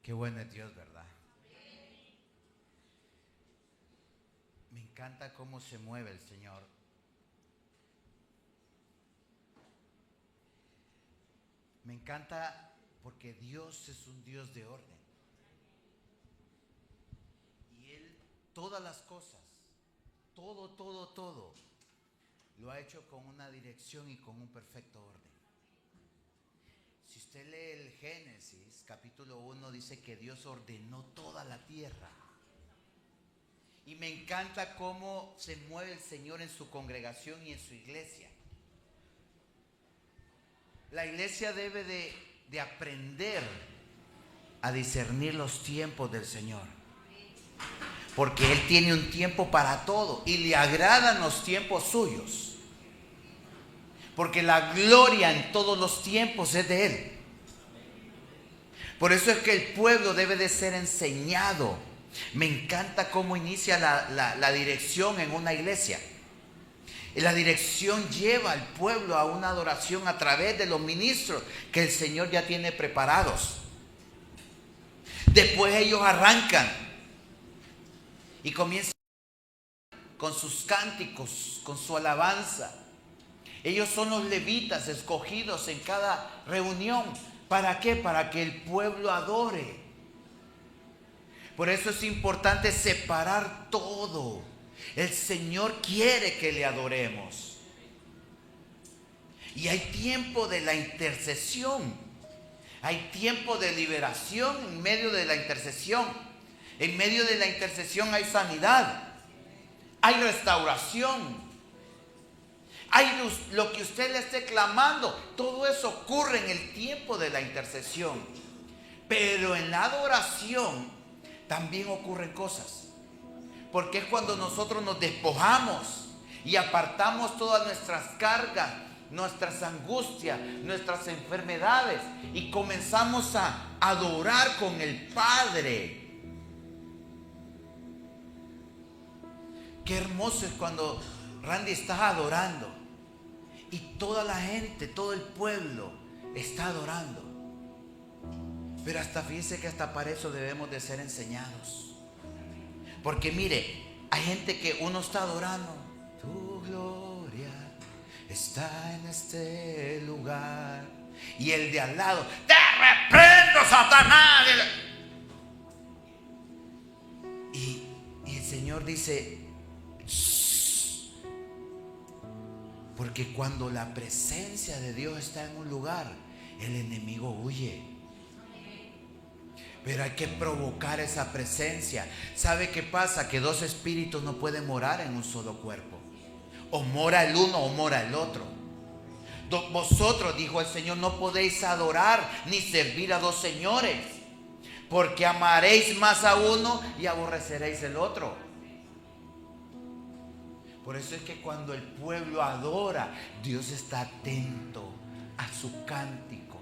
Qué bueno es Dios, ¿verdad? Me encanta cómo se mueve el Señor. Me encanta porque Dios es un Dios de orden. Y Él, todas las cosas, todo, lo ha hecho con una dirección y con un perfecto orden. Si usted lee el Génesis, capítulo 1, dice que Dios ordenó toda la tierra. Y me encanta cómo se mueve el Señor en su congregación y en su iglesia. La iglesia debe de aprender a discernir los tiempos del Señor. Porque Él tiene un tiempo para todo y le agradan los tiempos suyos. Porque la gloria en todos los tiempos es de Él. Por eso es que el pueblo debe de ser enseñado. Me encanta cómo inicia la dirección en una iglesia. Y la dirección lleva al pueblo a una adoración a través de los ministros que el Señor ya tiene preparados. Después ellos arrancan y comienzan con sus cánticos, con su alabanza. Ellos son los levitas escogidos en cada reunión. ¿Para qué? Para que el pueblo adore. Por eso es importante separar todo. El Señor quiere que le adoremos. Y hay tiempo de la intercesión. Hay tiempo de liberación en medio de la intercesión. En medio de la intercesión hay sanidad. Hay restauración. Hay lo que usted le esté clamando. Todo eso ocurre en el tiempo de la intercesión. Pero en la adoración también ocurren cosas. Porque es cuando nosotros nos despojamos y apartamos todas nuestras cargas, nuestras angustias, nuestras enfermedades y comenzamos a adorar con el Padre. Qué hermoso es cuando Randy está adorando y toda la gente, todo el pueblo está adorando. Pero fíjese que hasta para eso debemos de ser enseñados. Porque mire, hay gente que uno está adorando. Tu gloria está en este lugar. Y el de al lado, te reprendo, Satanás. Y el Señor dice, shh. Porque cuando la presencia de Dios está en un lugar, el enemigo huye. Pero hay que provocar esa presencia. ¿Sabe qué pasa? Que dos espíritus no pueden morar en un solo cuerpo. O mora el uno o mora el otro. Vosotros, dijo el Señor, no podéis adorar ni servir a dos señores. Porque amaréis más a uno y aborreceréis el otro. Por eso es que cuando el pueblo adora, Dios está atento a su cántico.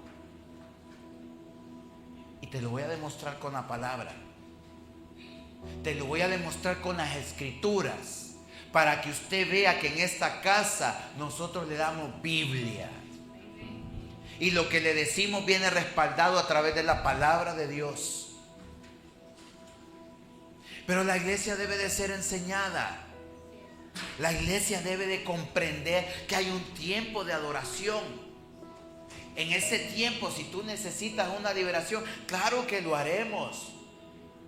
Y te lo voy a demostrar con la palabra. Te lo voy a demostrar con las escrituras. Para que usted vea que en esta casa nosotros le damos Biblia. Y lo que le decimos viene respaldado a través de la palabra de Dios. Pero la iglesia debe de ser enseñada. La iglesia debe de comprender que hay un tiempo de adoración. En ese tiempo, si tú necesitas una liberación, claro que lo haremos.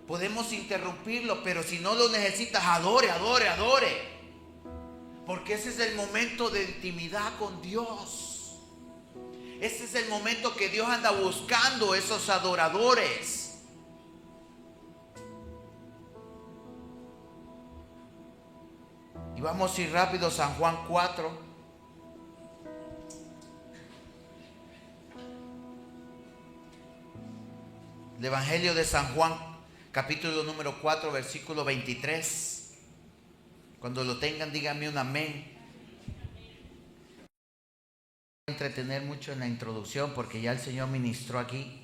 Podemos interrumpirlo, pero si no lo necesitas, adore. Porque ese es el momento de intimidad con Dios. Ese es el momento que Dios anda buscando esos adoradores. Y vamos a ir rápido, San Juan 4. El Evangelio de San Juan, capítulo número 4, versículo 23. Cuando lo tengan, díganme un amén. No voy a entretener mucho en la introducción porque ya el Señor ministró aquí.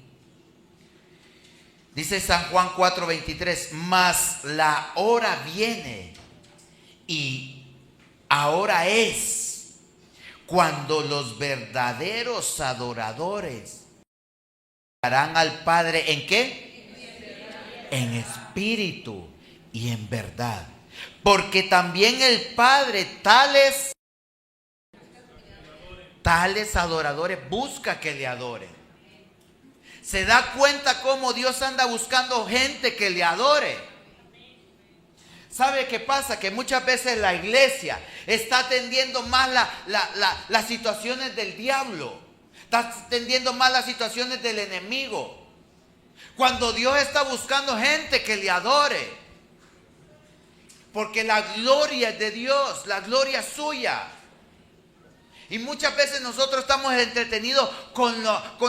Dice San Juan 4, 23. Mas la hora viene y ahora es cuando los verdaderos adoradores harán al Padre, ¿en qué? en espíritu y en verdad. Porque también el Padre tales adoradores busca que le adoren. Se da cuenta cómo Dios anda buscando gente que le adore. ¿Sabe qué pasa? Que muchas veces la iglesia está atendiendo más las situaciones del diablo. Está atendiendo más las situaciones del enemigo. Cuando Dios está buscando gente que le adore. Porque la gloria es de Dios, la gloria es suya. Y muchas veces nosotros estamos entretenidos con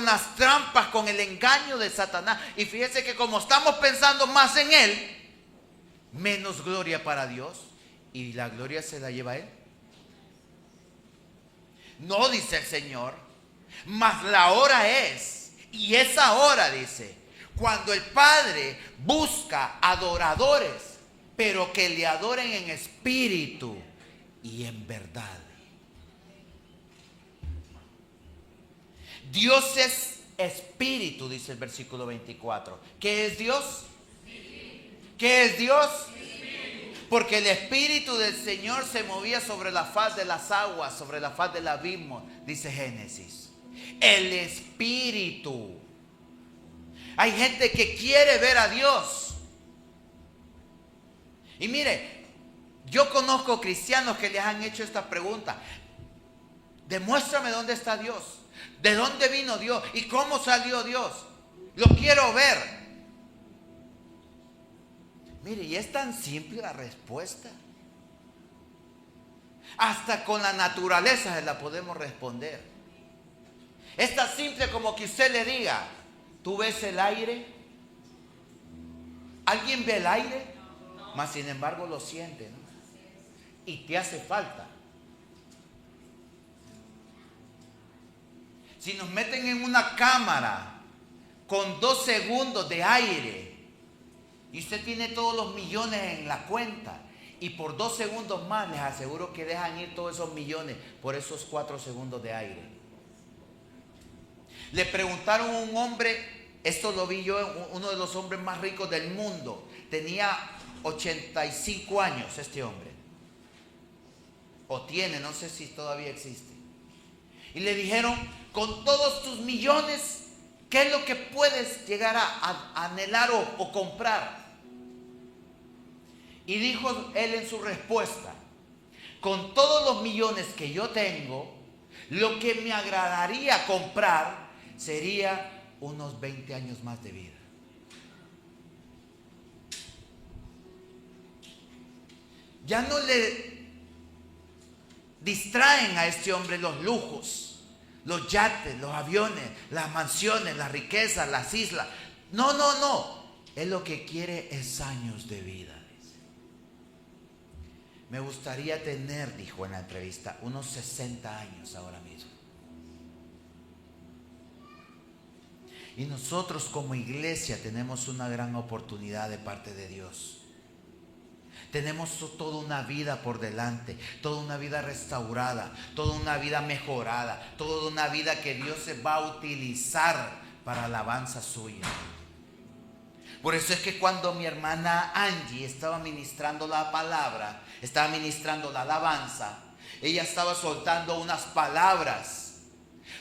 las trampas, con el engaño de Satanás. Y fíjese que como estamos pensando más en él, menos gloria para Dios. Y la gloria se la lleva él. No, dice el Señor, mas la hora es, y esa hora, dice, cuando el Padre busca adoradores, pero que le adoren en espíritu y en verdad. Dios es espíritu, dice el versículo 24. ¿Qué es Dios? ¿Qué es Dios? Porque el espíritu del Señor se movía sobre la faz de las aguas, sobre la faz del abismo, dice Génesis. El espíritu. Hay gente que quiere ver a Dios. Y mire, yo conozco cristianos que les han hecho esta pregunta. Demuéstrame dónde está Dios. ¿De dónde vino Dios? ¿Y cómo salió Dios? Lo quiero ver. Mire, y es tan simple la respuesta. Hasta con la naturaleza se la podemos responder. Es tan simple como que usted le diga, ¿tú ves el aire? ¿Alguien ve el aire? Mas sin embargo lo siente, ¿no? Y te hace falta. Si nos meten en una cámara con 2 segundos de aire y usted tiene todos los millones en la cuenta y por 2 segundos más les aseguro que dejan ir todos esos millones por esos 4 segundos de aire. Le preguntaron a un hombre, esto lo vi yo, uno de los hombres más ricos del mundo, tenía 85 años este hombre, o tiene, no sé si todavía existe. Y le dijeron, con todos tus millones, ¿qué es lo que puedes llegar a anhelar o comprar? Y dijo él en su respuesta, con todos los millones que yo tengo, lo que me agradaría comprar sería unos 20 años más de vida. Ya no le distraen a este hombre los lujos, los yates, los aviones, las mansiones, las riquezas, las islas. No. Él lo que quiere es años de vida. Dice. Me gustaría tener, dijo en la entrevista, unos 60 años ahora mismo. Y nosotros como iglesia tenemos una gran oportunidad de parte de Dios. Tenemos toda una vida por delante, toda una vida restaurada, toda una vida mejorada, toda una vida que Dios se va a utilizar para alabanza suya. Por eso es que cuando mi hermana Angie estaba ministrando la palabra, estaba ministrando la alabanza, ella estaba soltando unas palabras,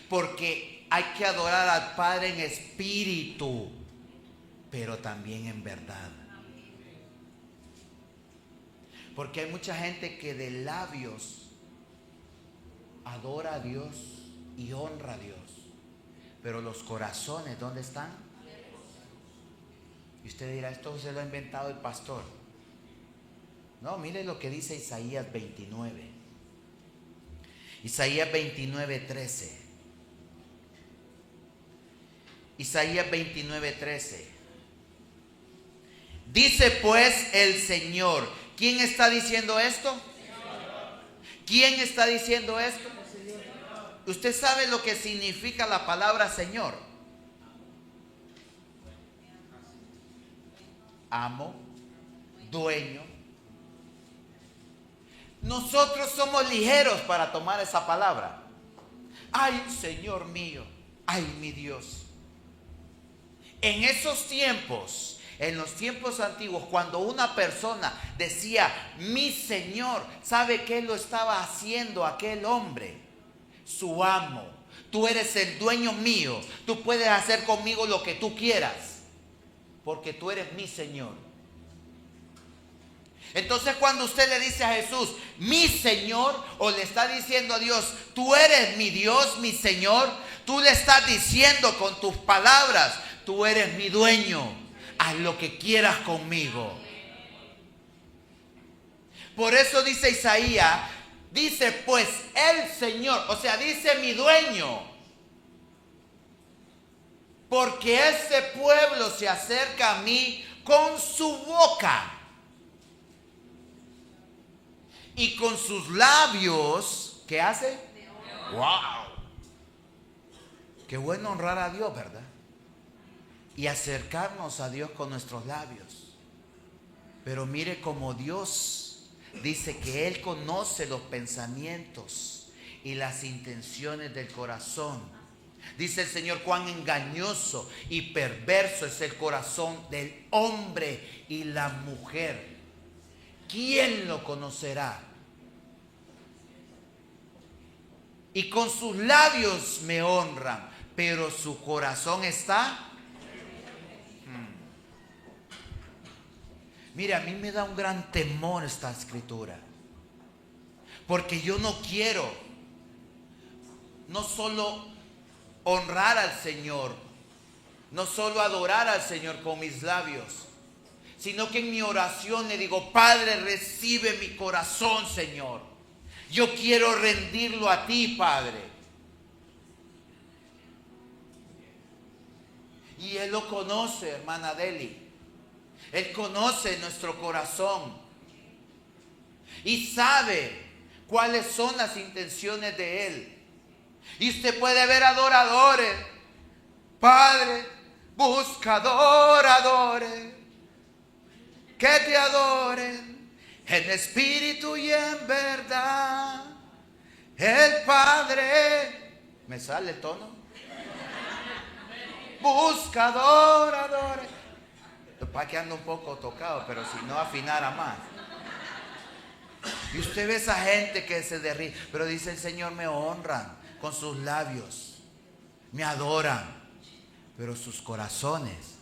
porque hay que adorar al Padre en espíritu, pero también en verdad. Porque hay mucha gente que de labios adora a Dios y honra a Dios, pero los corazones, ¿dónde están? Y usted dirá, esto se lo ha inventado el pastor. No, mire lo que dice Isaías 29. Isaías 29:13. Isaías 29:13. Dice pues el Señor. ¿Quién está diciendo esto? ¿Quién está diciendo esto? ¿Usted sabe lo que significa la palabra Señor? Amo, dueño. Nosotros somos ligeros para tomar esa palabra. Ay, Señor mío, ay, mi Dios. En esos tiempos, En los tiempos antiguos, cuando una persona decía mi Señor, ¿sabe qué lo estaba haciendo aquel hombre? Su amo. Tú eres el dueño mío. Tú puedes hacer conmigo lo que tú quieras, porque tú eres mi Señor. Entonces, cuando usted le dice a Jesús, mi Señor, o le está diciendo a Dios, tú eres mi Dios, mi Señor, tú le estás diciendo con tus palabras, tú eres mi dueño, haz lo que quieras conmigo. Por eso dice Isaías, dice pues el Señor, o sea, dice mi dueño, porque este pueblo se acerca a mí con su boca y con sus labios, ¿qué hace? ¡Wow! Qué bueno honrar a Dios, ¿verdad? Y acercarnos a Dios con nuestros labios. Pero mire cómo Dios dice que Él conoce los pensamientos y las intenciones del corazón. Dice el Señor, cuán engañoso y perverso es el corazón del hombre y la mujer. ¿Quién lo conocerá? Y con sus labios me honran, pero su corazón está. Mire, a mí me da un gran temor esta escritura, porque yo no quiero no solo honrar al Señor, no solo adorar al Señor con mis labios, sino que en mi oración le digo, Padre, recibe mi corazón, Señor. Yo quiero rendirlo a ti, Padre. Y Él lo conoce, hermana Deli. Él conoce nuestro corazón y sabe cuáles son las intenciones de Él. Y usted puede ver adoradores. Padre, busca adoradores que te adoren en espíritu y en verdad. El Padre, ¿me sale el tono? Busca adoradores. Para que anda un poco tocado, pero si no afinara más. Y usted ve esa gente que se derrite, pero dice el Señor, me honran con sus labios, me adoran, pero sus corazones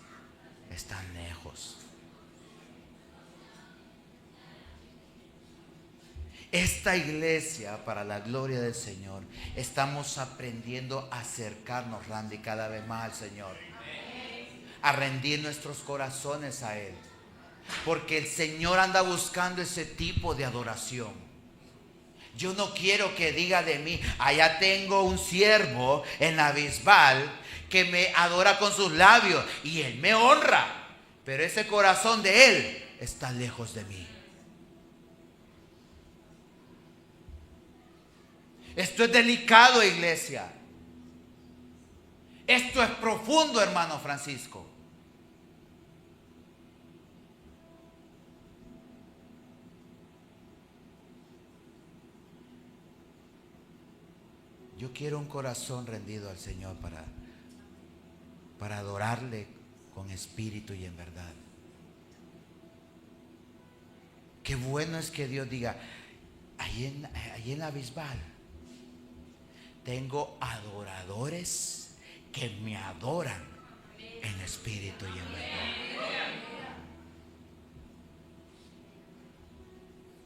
están lejos. Esta iglesia, para la gloria del Señor, estamos aprendiendo a acercarnos, Randy, cada vez más al Señor, a rendir nuestros corazones a Él, porque el Señor anda buscando ese tipo de adoración. Yo no quiero que diga de mí, allá tengo un siervo en la Bisbal que me adora con sus labios y él me honra, pero ese corazón de él está lejos de mí. Esto es delicado, iglesia. Esto es profundo, hermano Francisco. Yo quiero un corazón rendido al Señor para adorarle con espíritu y en verdad. Qué bueno es que Dios diga, ahí en la Bisbal tengo adoradores que me adoran en espíritu y en verdad.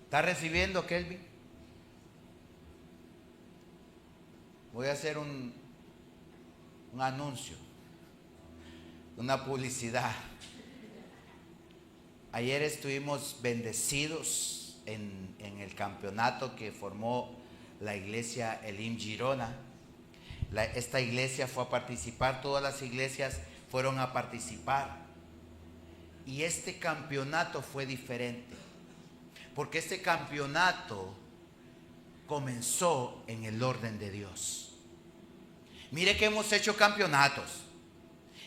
¿Está recibiendo, Kelvin? Voy a hacer un anuncio, una publicidad. Ayer estuvimos bendecidos en el campeonato que formó la iglesia Elim Girona. Esta iglesia fue a participar, todas las iglesias fueron a participar. Y este campeonato fue diferente, porque este campeonato comenzó en el orden de Dios. Mire que hemos hecho campeonatos,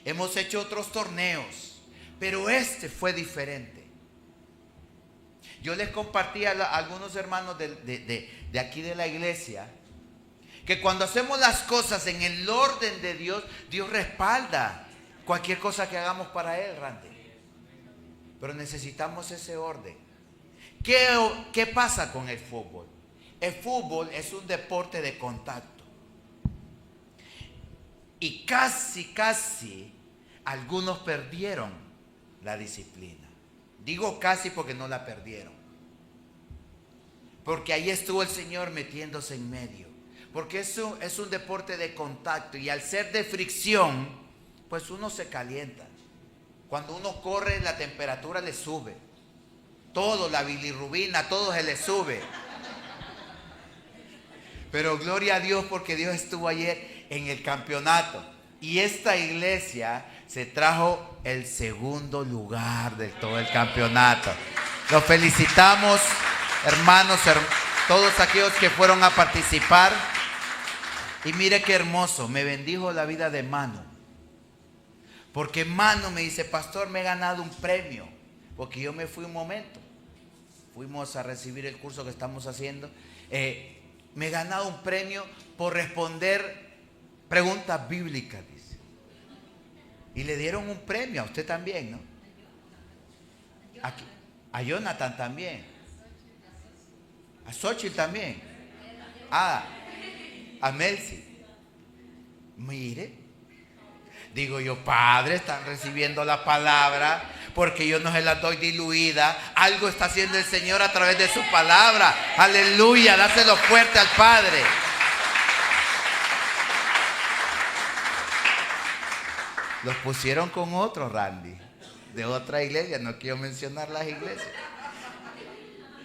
hemos hecho otros torneos, pero este fue diferente. Yo les compartí a algunos hermanos de aquí de la iglesia que cuando hacemos las cosas en el orden de Dios, Dios respalda cualquier cosa que hagamos para Él, Randy. Pero necesitamos ese orden. ¿Qué pasa con el fútbol? El fútbol es un deporte de contacto. Y casi algunos perdieron la disciplina. Digo casi porque no la perdieron. Porque ahí estuvo el Señor metiéndose en medio. Porque eso es un deporte de contacto. Y al ser de fricción, pues uno se calienta. Cuando uno corre, la temperatura le sube. Todo, la bilirrubina, todo se le sube. Pero gloria a Dios porque Dios estuvo ayer en el campeonato. Y esta iglesia se trajo el segundo lugar de todo el campeonato. Los felicitamos, hermanos, todos aquellos que fueron a participar. Y mire qué hermoso, me bendijo la vida de Mano. Porque Mano me dice, pastor, me he ganado un premio. Porque yo me fui un momento. Fuimos a recibir el curso que estamos haciendo. Me he ganado un premio por responder preguntas bíblicas, dice. Y le dieron un premio a usted también, ¿no? A Jonathan también. A Xochitl también. A Melcy. Mire. Digo yo, Padre, están recibiendo la palabra porque yo no se la doy diluida. Algo está haciendo el Señor a través de su palabra. Aleluya, dáselo fuerte al Padre. Los pusieron con otro, Randy, de otra iglesia. No quiero mencionar las iglesias,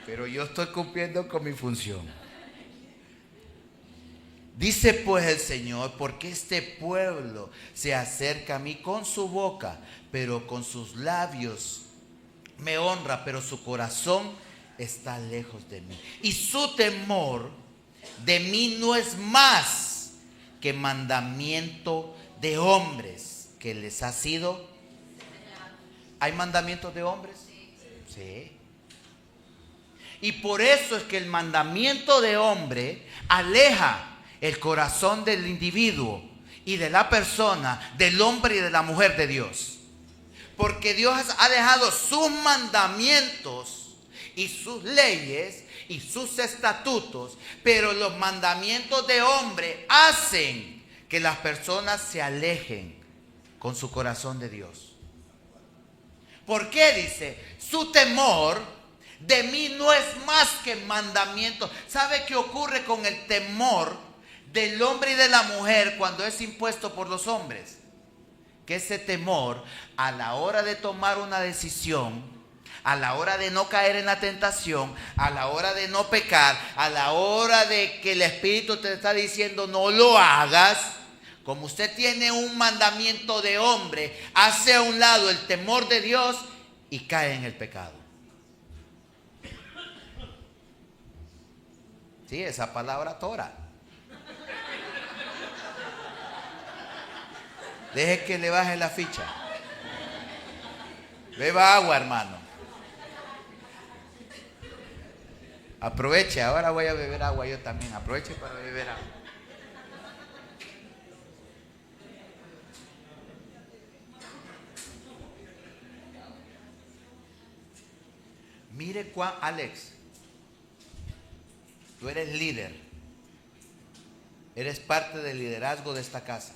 pero yo estoy cumpliendo con mi función. Dice pues el Señor, porque este pueblo se acerca a mí con su boca, pero con sus labios me honra, pero su corazón está lejos de mí. Y su temor de mí no es más que mandamiento de hombres que les ha sido. ¿Hay mandamientos de hombres? Sí. Y por eso es que el mandamiento de hombre aleja el corazón del individuo y de la persona, del hombre y de la mujer de Dios. Porque Dios ha dejado sus mandamientos y sus leyes y sus estatutos, pero los mandamientos de hombre hacen que las personas se alejen con su corazón de Dios. ¿Por qué? Dice, su temor de mí no es más que mandamiento. ¿Sabe qué ocurre con el temor del hombre y de la mujer cuando es impuesto por los hombres? Que ese temor, a la hora de tomar una decisión, a la hora de no caer en la tentación, a la hora de no pecar, a la hora de que el Espíritu te está diciendo no lo hagas, como usted tiene un mandamiento de hombre, hace a un lado el temor de Dios y cae en el pecado. Sí, esa palabra tora. Deje que le baje la ficha. Beba agua, hermano. Aproveche, ahora voy a beber agua yo también. Aproveche para beber agua. Mire cuán, Alex, tú eres líder. Eres parte del liderazgo de esta casa.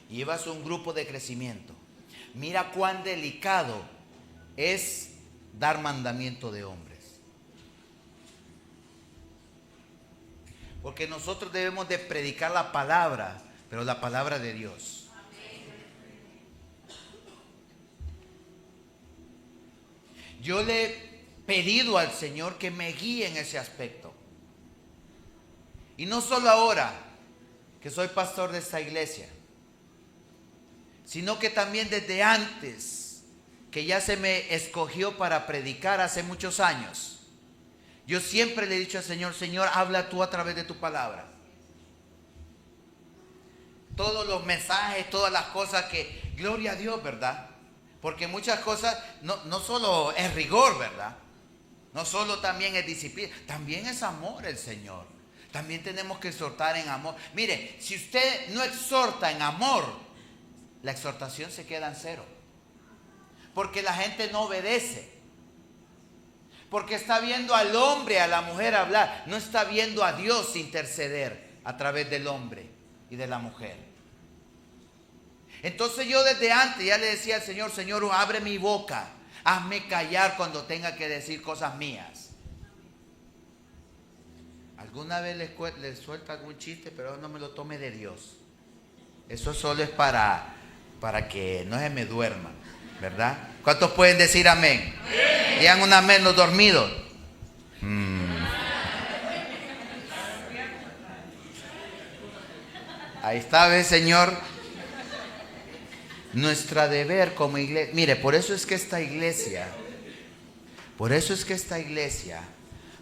Llevas un grupo de crecimiento. Mira cuán delicado es dar mandamiento de hombres. Porque nosotros debemos de predicar la palabra, pero la palabra de Dios. Yo le he pedido al Señor que me guíe en ese aspecto. Y no solo ahora que soy pastor de esta iglesia, sino que también desde antes, que ya se me escogió para predicar hace muchos años. Yo siempre le he dicho al Señor, Señor, habla tú a través de tu palabra. Todos los mensajes, todas las cosas que, gloria a Dios, ¿verdad? Porque muchas cosas no solo es rigor, ¿verdad? No solo también es disciplina, también es amor el Señor. También tenemos que exhortar en amor. Mire, si usted no exhorta en amor, la exhortación se queda en cero. Porque la gente no obedece. Porque está viendo al hombre, a la mujer hablar. No está viendo a Dios interceder a través del hombre y de la mujer. Entonces yo desde antes ya le decía al Señor: Señor, abre mi boca. Hazme callar cuando tenga que decir cosas mías. Alguna vez les suelta algún chiste, pero no me lo tome de Dios. Eso solo es para que no se me duerman, ¿verdad? ¿Cuántos pueden decir amén? ¡Amén! Digan un amén los dormidos. Ahí está, ¿ves, Señor? Nuestra deber como iglesia. Mire, por eso es que esta iglesia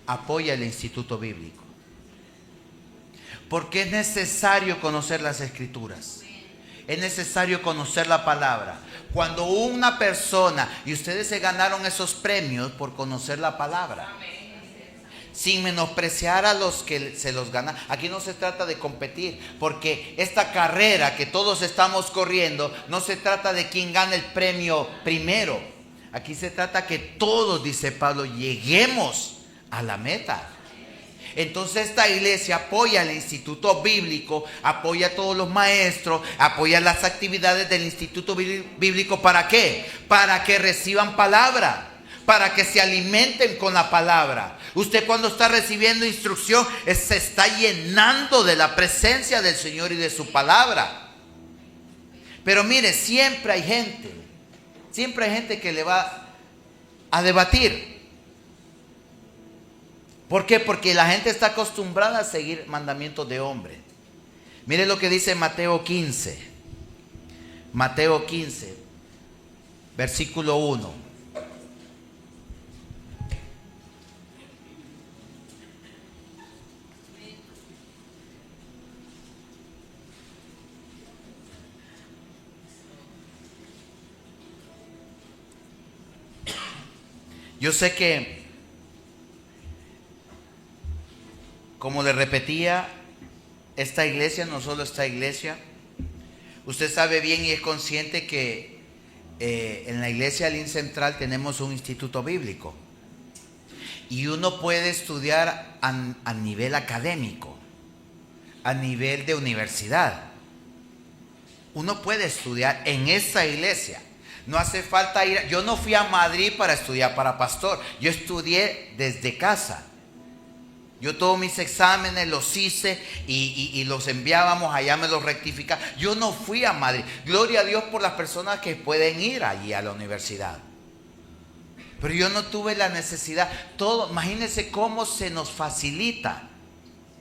apoya el instituto bíblico. Porque es necesario conocer las escrituras. Es necesario conocer la palabra. Cuando una persona, y ustedes se ganaron esos premios por conocer la palabra, sin menospreciar a los que se los ganan. Aquí no se trata de competir, porque esta carrera que todos estamos corriendo, no se trata de quién gana el premio primero. Aquí se trata que todos, dice Pablo, lleguemos a la meta. Entonces esta iglesia apoya el instituto bíblico, apoya a todos los maestros, apoya las actividades del instituto bíblico. ¿Para qué? Para que reciban palabra, para que se alimenten con la palabra. Usted cuando está recibiendo instrucción se está llenando de la presencia del Señor y de su palabra. Pero mire, siempre hay gente que le va a debatir. ¿Por qué? Porque la gente está acostumbrada a seguir mandamientos de hombre. Mire lo que dice Mateo 15. Mateo 15, versículo 1. Yo sé que, como le repetía, esta iglesia, no solo esta iglesia, usted sabe bien y es consciente que en la iglesia Lin Central tenemos un instituto bíblico. Y uno puede estudiar a nivel académico, a nivel de universidad. Uno puede estudiar en esta iglesia. No hace falta ir. Yo no fui a Madrid para estudiar para pastor. Yo estudié desde casa. Yo todos mis exámenes los hice y los enviábamos, allá me los rectificaba. Yo no fui a Madrid. Gloria a Dios por las personas que pueden ir allí a la universidad. Pero yo no tuve la necesidad. Todo, imagínense cómo se nos facilita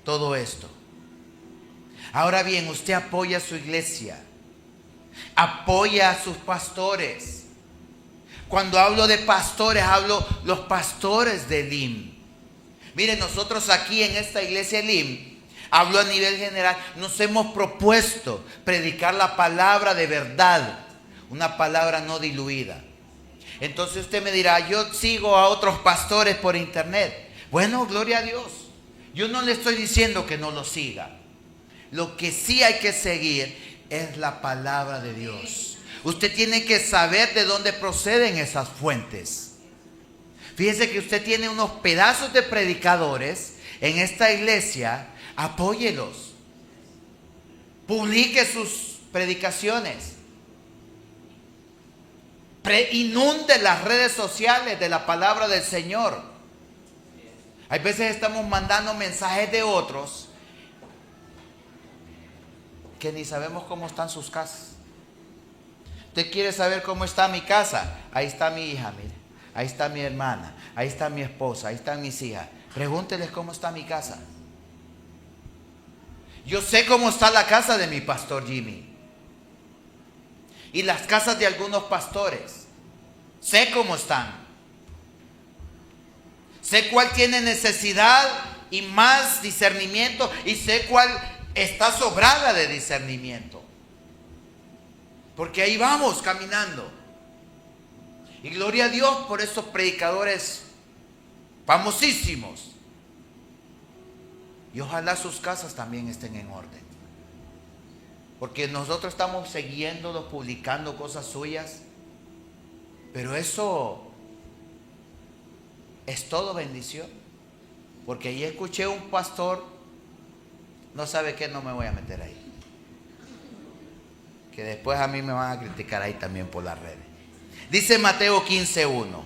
todo esto. Ahora bien, usted apoya a su iglesia. Apoya a sus pastores. Cuando hablo de pastores, hablo los pastores de LIM. Miren, nosotros aquí en esta iglesia LIM, hablo a nivel general, nos hemos propuesto predicar la palabra de verdad, una palabra no diluida. Entonces usted me dirá: yo sigo a otros pastores por internet. Bueno, gloria a Dios. Yo no le estoy diciendo que no lo siga. Lo que sí hay que seguir es la palabra de Dios. Usted tiene que saber de dónde proceden esas fuentes. Fíjese que usted tiene unos pedazos de predicadores en esta iglesia. Apóyelos. Publique sus predicaciones. Inunde las redes sociales de la palabra del Señor. Hay veces estamos mandando mensajes de otros que ni sabemos cómo están sus casas. ¿Usted quiere saber cómo está mi casa? Ahí está mi hija, mire. Ahí está mi hermana. Ahí está mi esposa. Ahí están mis hijas. Pregúnteles cómo está mi casa. Yo sé cómo está la casa de mi pastor Jimmy. Y las casas de algunos pastores. Sé cómo están. Sé cuál tiene necesidad y más discernimiento. Y sé cuál está sobrada de discernimiento. Porque ahí vamos caminando. Y gloria a Dios por estos predicadores famosísimos. Y ojalá sus casas también estén en orden. Porque nosotros estamos siguiéndolos, publicando cosas suyas. Pero eso es todo bendición. Porque ahí escuché un pastor, no sabe qué, no me voy a meter ahí. Que después a mí me van a criticar ahí también por las redes. Dice Mateo 15:1.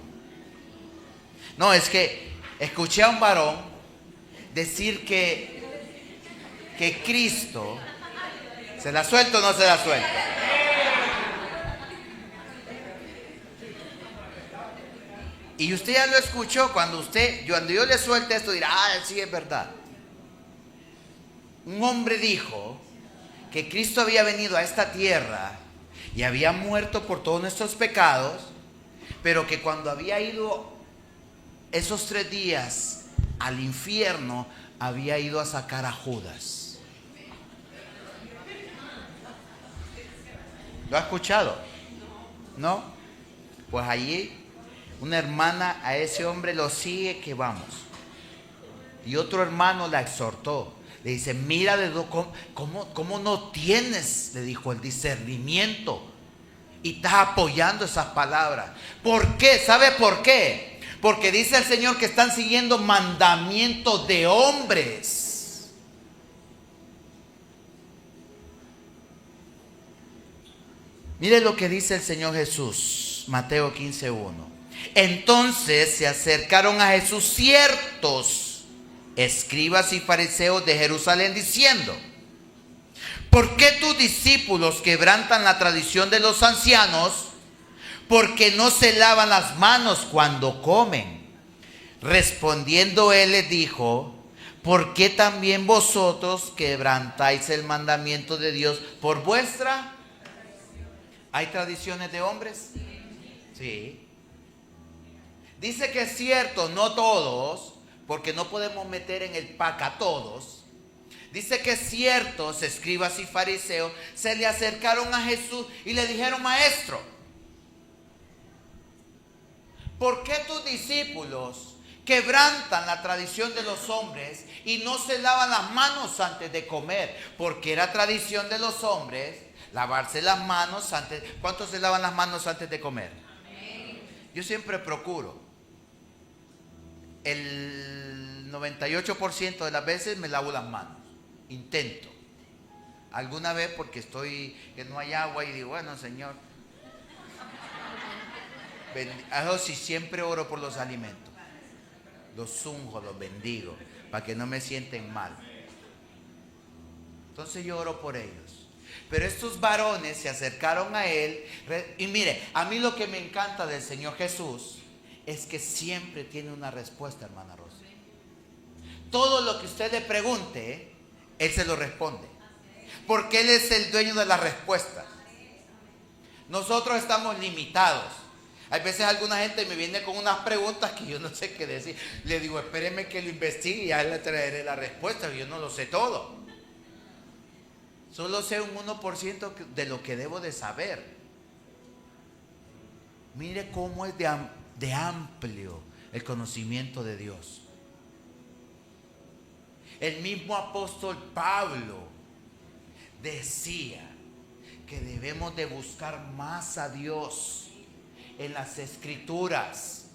No, es que escuché a un varón decir que Cristo, ¿se la suelta o no se la suelta? Y usted ya lo escuchó, cuando yo le suelte esto dirá, sí es verdad. Un hombre dijo que Cristo había venido a esta tierra y había muerto por todos nuestros pecados, pero que cuando había ido esos 3 días al infierno, había ido a sacar a Judas. ¿Lo ha escuchado? ¿No? Pues allí una hermana a ese hombre lo sigue que vamos. Y otro hermano la exhortó. Le dice, mira, ¿cómo no tienes, le dijo, el discernimiento? Y estás apoyando esas palabras. ¿Por qué? ¿Sabe por qué? Porque dice el Señor que están siguiendo mandamientos de hombres. Mire lo que dice el Señor Jesús, Mateo 15:1. Entonces se acercaron a Jesús ciertos escribas y fariseos de Jerusalén diciendo, ¿por qué tus discípulos quebrantan la tradición de los ancianos? Porque no se lavan las manos cuando comen. Respondiendo él les dijo, ¿por qué también vosotros quebrantáis el mandamiento de Dios por vuestra? ¿Hay tradiciones de hombres? Sí. Dice que es cierto, no todos, porque no podemos meter en el pack a todos. Dice que es cierto, escribas y fariseos se le acercaron a Jesús y le dijeron, maestro, ¿por qué tus discípulos quebrantan la tradición de los hombres y no se lavan las manos antes de comer? Porque era tradición de los hombres lavarse las manos antes. ¿Cuántos se lavan las manos antes de comer? Yo siempre procuro. El 98% de las veces me lavo las manos. Intento. Alguna vez porque que no hay agua y digo, bueno, Señor. Eso sí, siempre oro por los alimentos. Los unjo, los bendigo, para que no me sienten mal. Entonces yo oro por ellos. Pero estos varones se acercaron a él. Y mire, a mí lo que me encanta del Señor Jesús es que siempre tiene una respuesta, hermana Rosa. Todo lo que usted le pregunte, Él se lo responde. Porque Él es el dueño de la respuesta. Nosotros estamos limitados. Hay veces alguna gente me viene con unas preguntas que yo no sé qué decir. Le digo, espéreme que lo investigue y ya le traeré la respuesta. Yo no lo sé todo. Solo sé un 1% de lo que debo de saber. Mire cómo es de amplio el conocimiento de Dios. El mismo apóstol Pablo decía que debemos de buscar más a Dios en las Escrituras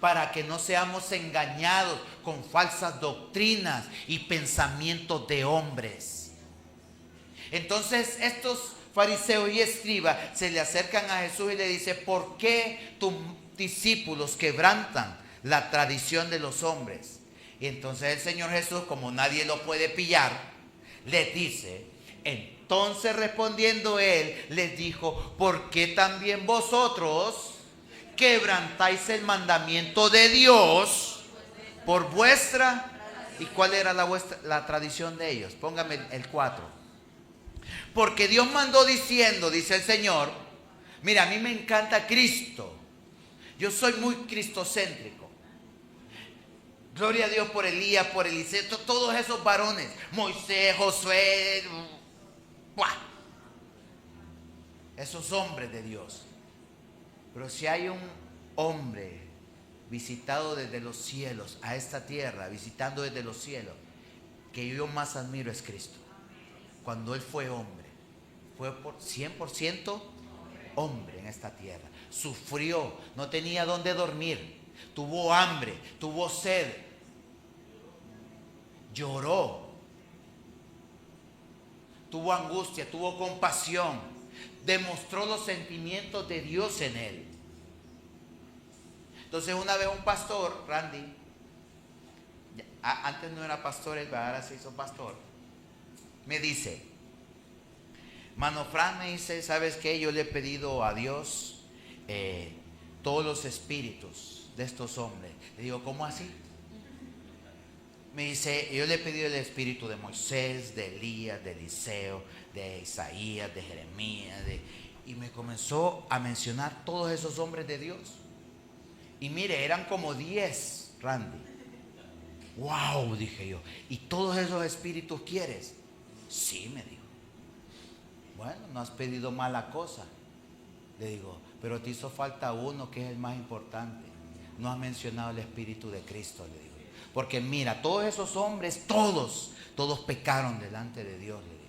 para que no seamos engañados con falsas doctrinas y pensamientos de hombres. Entonces estos fariseos y escribas se le acercan a Jesús y le dicen, ¿por qué tus discípulos quebrantan la tradición de los hombres? Y entonces el Señor Jesús, como nadie lo puede pillar, les dice, entonces respondiendo él, les dijo, ¿por qué también vosotros quebrantáis el mandamiento de Dios por vuestra? ¿Y cuál era la tradición de ellos? Póngame el 4. Porque Dios mandó diciendo, dice el Señor, mira, a mí me encanta Cristo. Yo soy muy cristocéntrico. Gloria a Dios por Elías, por Eliseo, todos esos varones. Moisés, Josué. ¡Buah! Esos hombres de Dios. Pero si hay un hombre visitado desde los cielos a esta tierra, visitando desde los cielos, que yo más admiro es Cristo. Cuando Él fue hombre, fue por 100% hombre en esta tierra. Sufrió, no tenía dónde dormir, tuvo hambre, tuvo sed, lloró, tuvo angustia, tuvo compasión, demostró los sentimientos de Dios en él. Entonces una vez un pastor, Randy, antes no era pastor, ahora se hizo pastor, me dice: Mano Fran, me dice, ¿sabes qué? Yo le he pedido a Dios todos los espíritus de estos hombres. Le digo, ¿cómo así? Me dice, yo le he pedido el espíritu de Moisés, de Elías, de Eliseo, de Isaías, de Jeremías, y me comenzó a mencionar todos esos hombres de Dios. Y mire, eran como 10, Randy. Wow, dije yo. ¿Y todos esos espíritus quieres? Sí, me dijo. Bueno, no has pedido mala cosa. Le digo, pero te hizo falta uno que es el más importante. No has mencionado el Espíritu de Cristo, le digo. Porque mira, todos esos hombres, todos pecaron delante de Dios, le digo.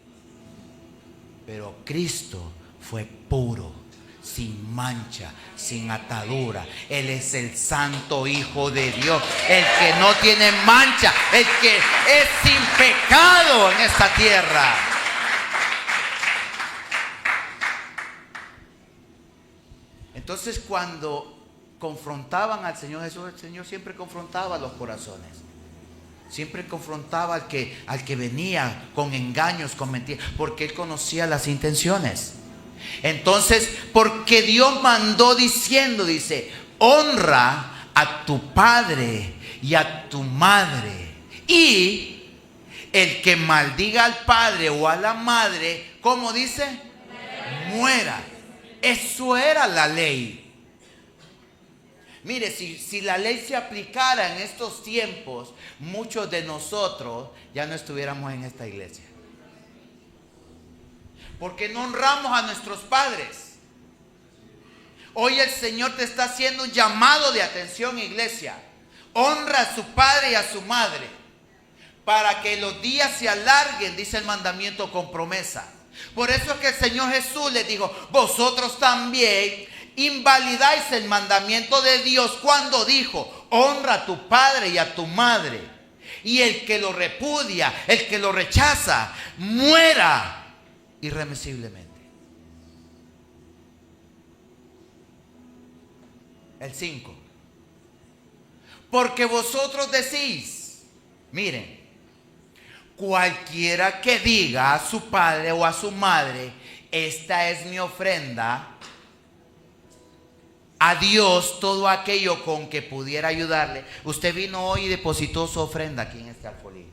Pero Cristo fue puro, sin mancha, sin atadura. Él es el santo Hijo de Dios, el que no tiene mancha, el que es sin pecado en esta tierra. Entonces, cuando confrontaban al Señor Jesús, el Señor siempre confrontaba los corazones. Siempre confrontaba al que venía con engaños, con mentiras, porque Él conocía las intenciones. Entonces, porque Dios mandó diciendo, dice, honra a tu padre y a tu madre. Y el que maldiga al padre o a la madre, ¿cómo dice? Muera. Eso era la ley. Mire, si la ley se aplicara en estos tiempos, muchos de nosotros ya no estuviéramos en esta iglesia. Porque no honramos a nuestros padres. Hoy el Señor te está haciendo un llamado de atención, iglesia. Honra a su padre y a su madre, para que los días se alarguen, dice el mandamiento con promesa. Por eso es que el Señor Jesús les dijo, vosotros también invalidáis el mandamiento de Dios cuando dijo, honra a tu padre y a tu madre. Y el que lo repudia, el que lo rechaza, muera irremisiblemente. El 5. Porque vosotros decís, miren, cualquiera que diga a su padre o a su madre, esta es mi ofrenda a Dios, todo aquello con que pudiera ayudarle. Usted vino hoy y depositó su ofrenda aquí en este alfolí.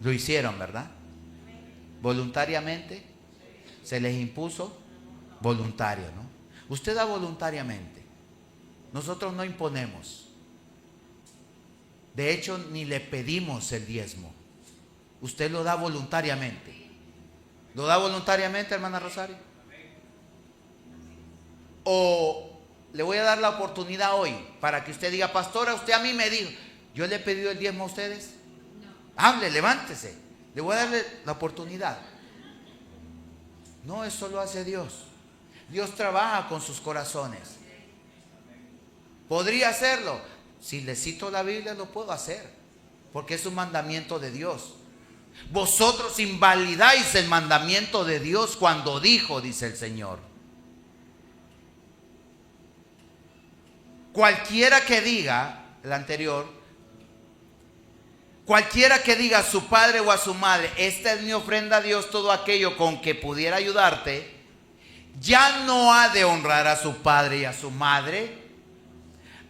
Lo hicieron, ¿verdad? Voluntariamente. Se les impuso voluntario, ¿no? Usted da voluntariamente. Nosotros no imponemos. De hecho, ni le pedimos el diezmo. Usted lo da voluntariamente. ¿Lo da voluntariamente, hermana Rosario? O le voy a dar la oportunidad hoy para que usted diga, pastora, usted a mí me dijo, ¿yo le he pedido el diezmo a ustedes? No. Hable, levántese. Le voy a darle la oportunidad. No, eso lo hace Dios. Dios trabaja con sus corazones. ¿Podría hacerlo? Si le cito la Biblia, lo puedo hacer, porque es un mandamiento de Dios. Vosotros invalidáis el mandamiento de Dios cuando dijo, dice el Señor. Cualquiera que diga, el anterior, cualquiera que diga a su padre o a su madre, esta es mi ofrenda a Dios, todo aquello con que pudiera ayudarte, ya no ha de honrar a su padre y a su madre.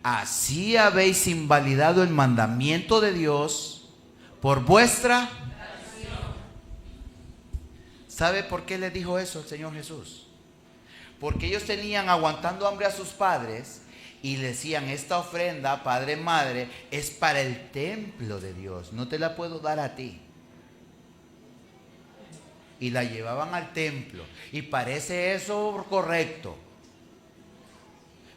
Así habéis invalidado el mandamiento de Dios por vuestra acción. ¿Sabe por qué le dijo eso el Señor Jesús? Porque ellos tenían aguantando hambre a sus padres y le decían, esta ofrenda, padre, madre, es para el templo de Dios, no te la puedo dar a ti. Y la llevaban al templo. Y parece eso correcto.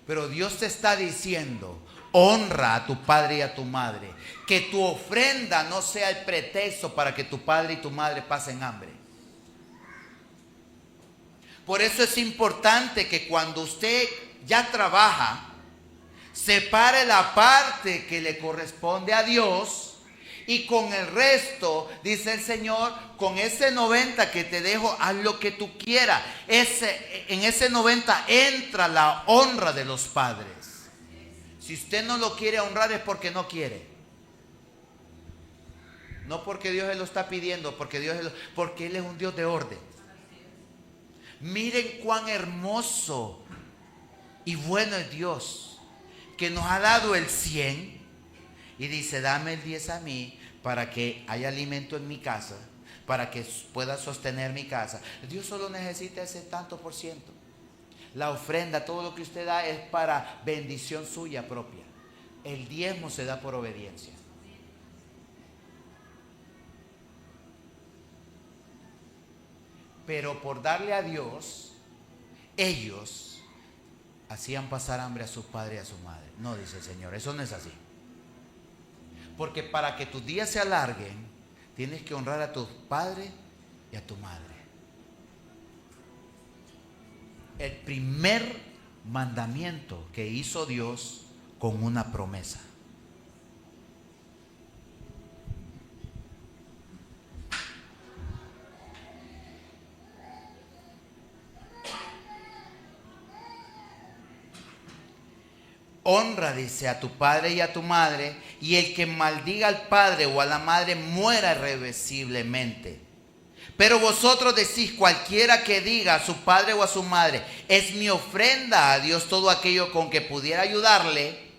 Pero Dios te está diciendo, honra a tu padre y a tu madre. Que tu ofrenda no sea el pretexto para que tu padre y tu madre pasen hambre. Por eso es importante que cuando usted ya trabaja, separe la parte que le corresponde a Dios y con el resto, dice el Señor, con ese 90 que te dejo, haz lo que tú quieras. En ese 90 entra la honra de los padres. Si usted no lo quiere honrar es porque no quiere. No porque Dios se lo está pidiendo, porque Él es un Dios de orden. Miren cuán hermoso y bueno es Dios, que nos ha dado el 100 y dice, dame el 10 a mí para que haya alimento en mi casa, para que pueda sostener mi casa. Dios solo necesita ese tanto por ciento. La ofrenda, todo lo que usted da es para bendición suya propia. El diezmo se da por obediencia. Pero por darle a Dios, ellos hacían pasar hambre a su padre y a su madre. No, dice el Señor, eso no es así. Porque para que tus días se alarguen, tienes que honrar a tu padre y a tu madre. El primer mandamiento que hizo Dios con una promesa. Honra, dice, a tu padre y a tu madre, y el que maldiga al padre o a la madre muera irreversiblemente. Pero vosotros decís, cualquiera que diga a su padre o a su madre, es mi ofrenda a Dios todo aquello con que pudiera ayudarle,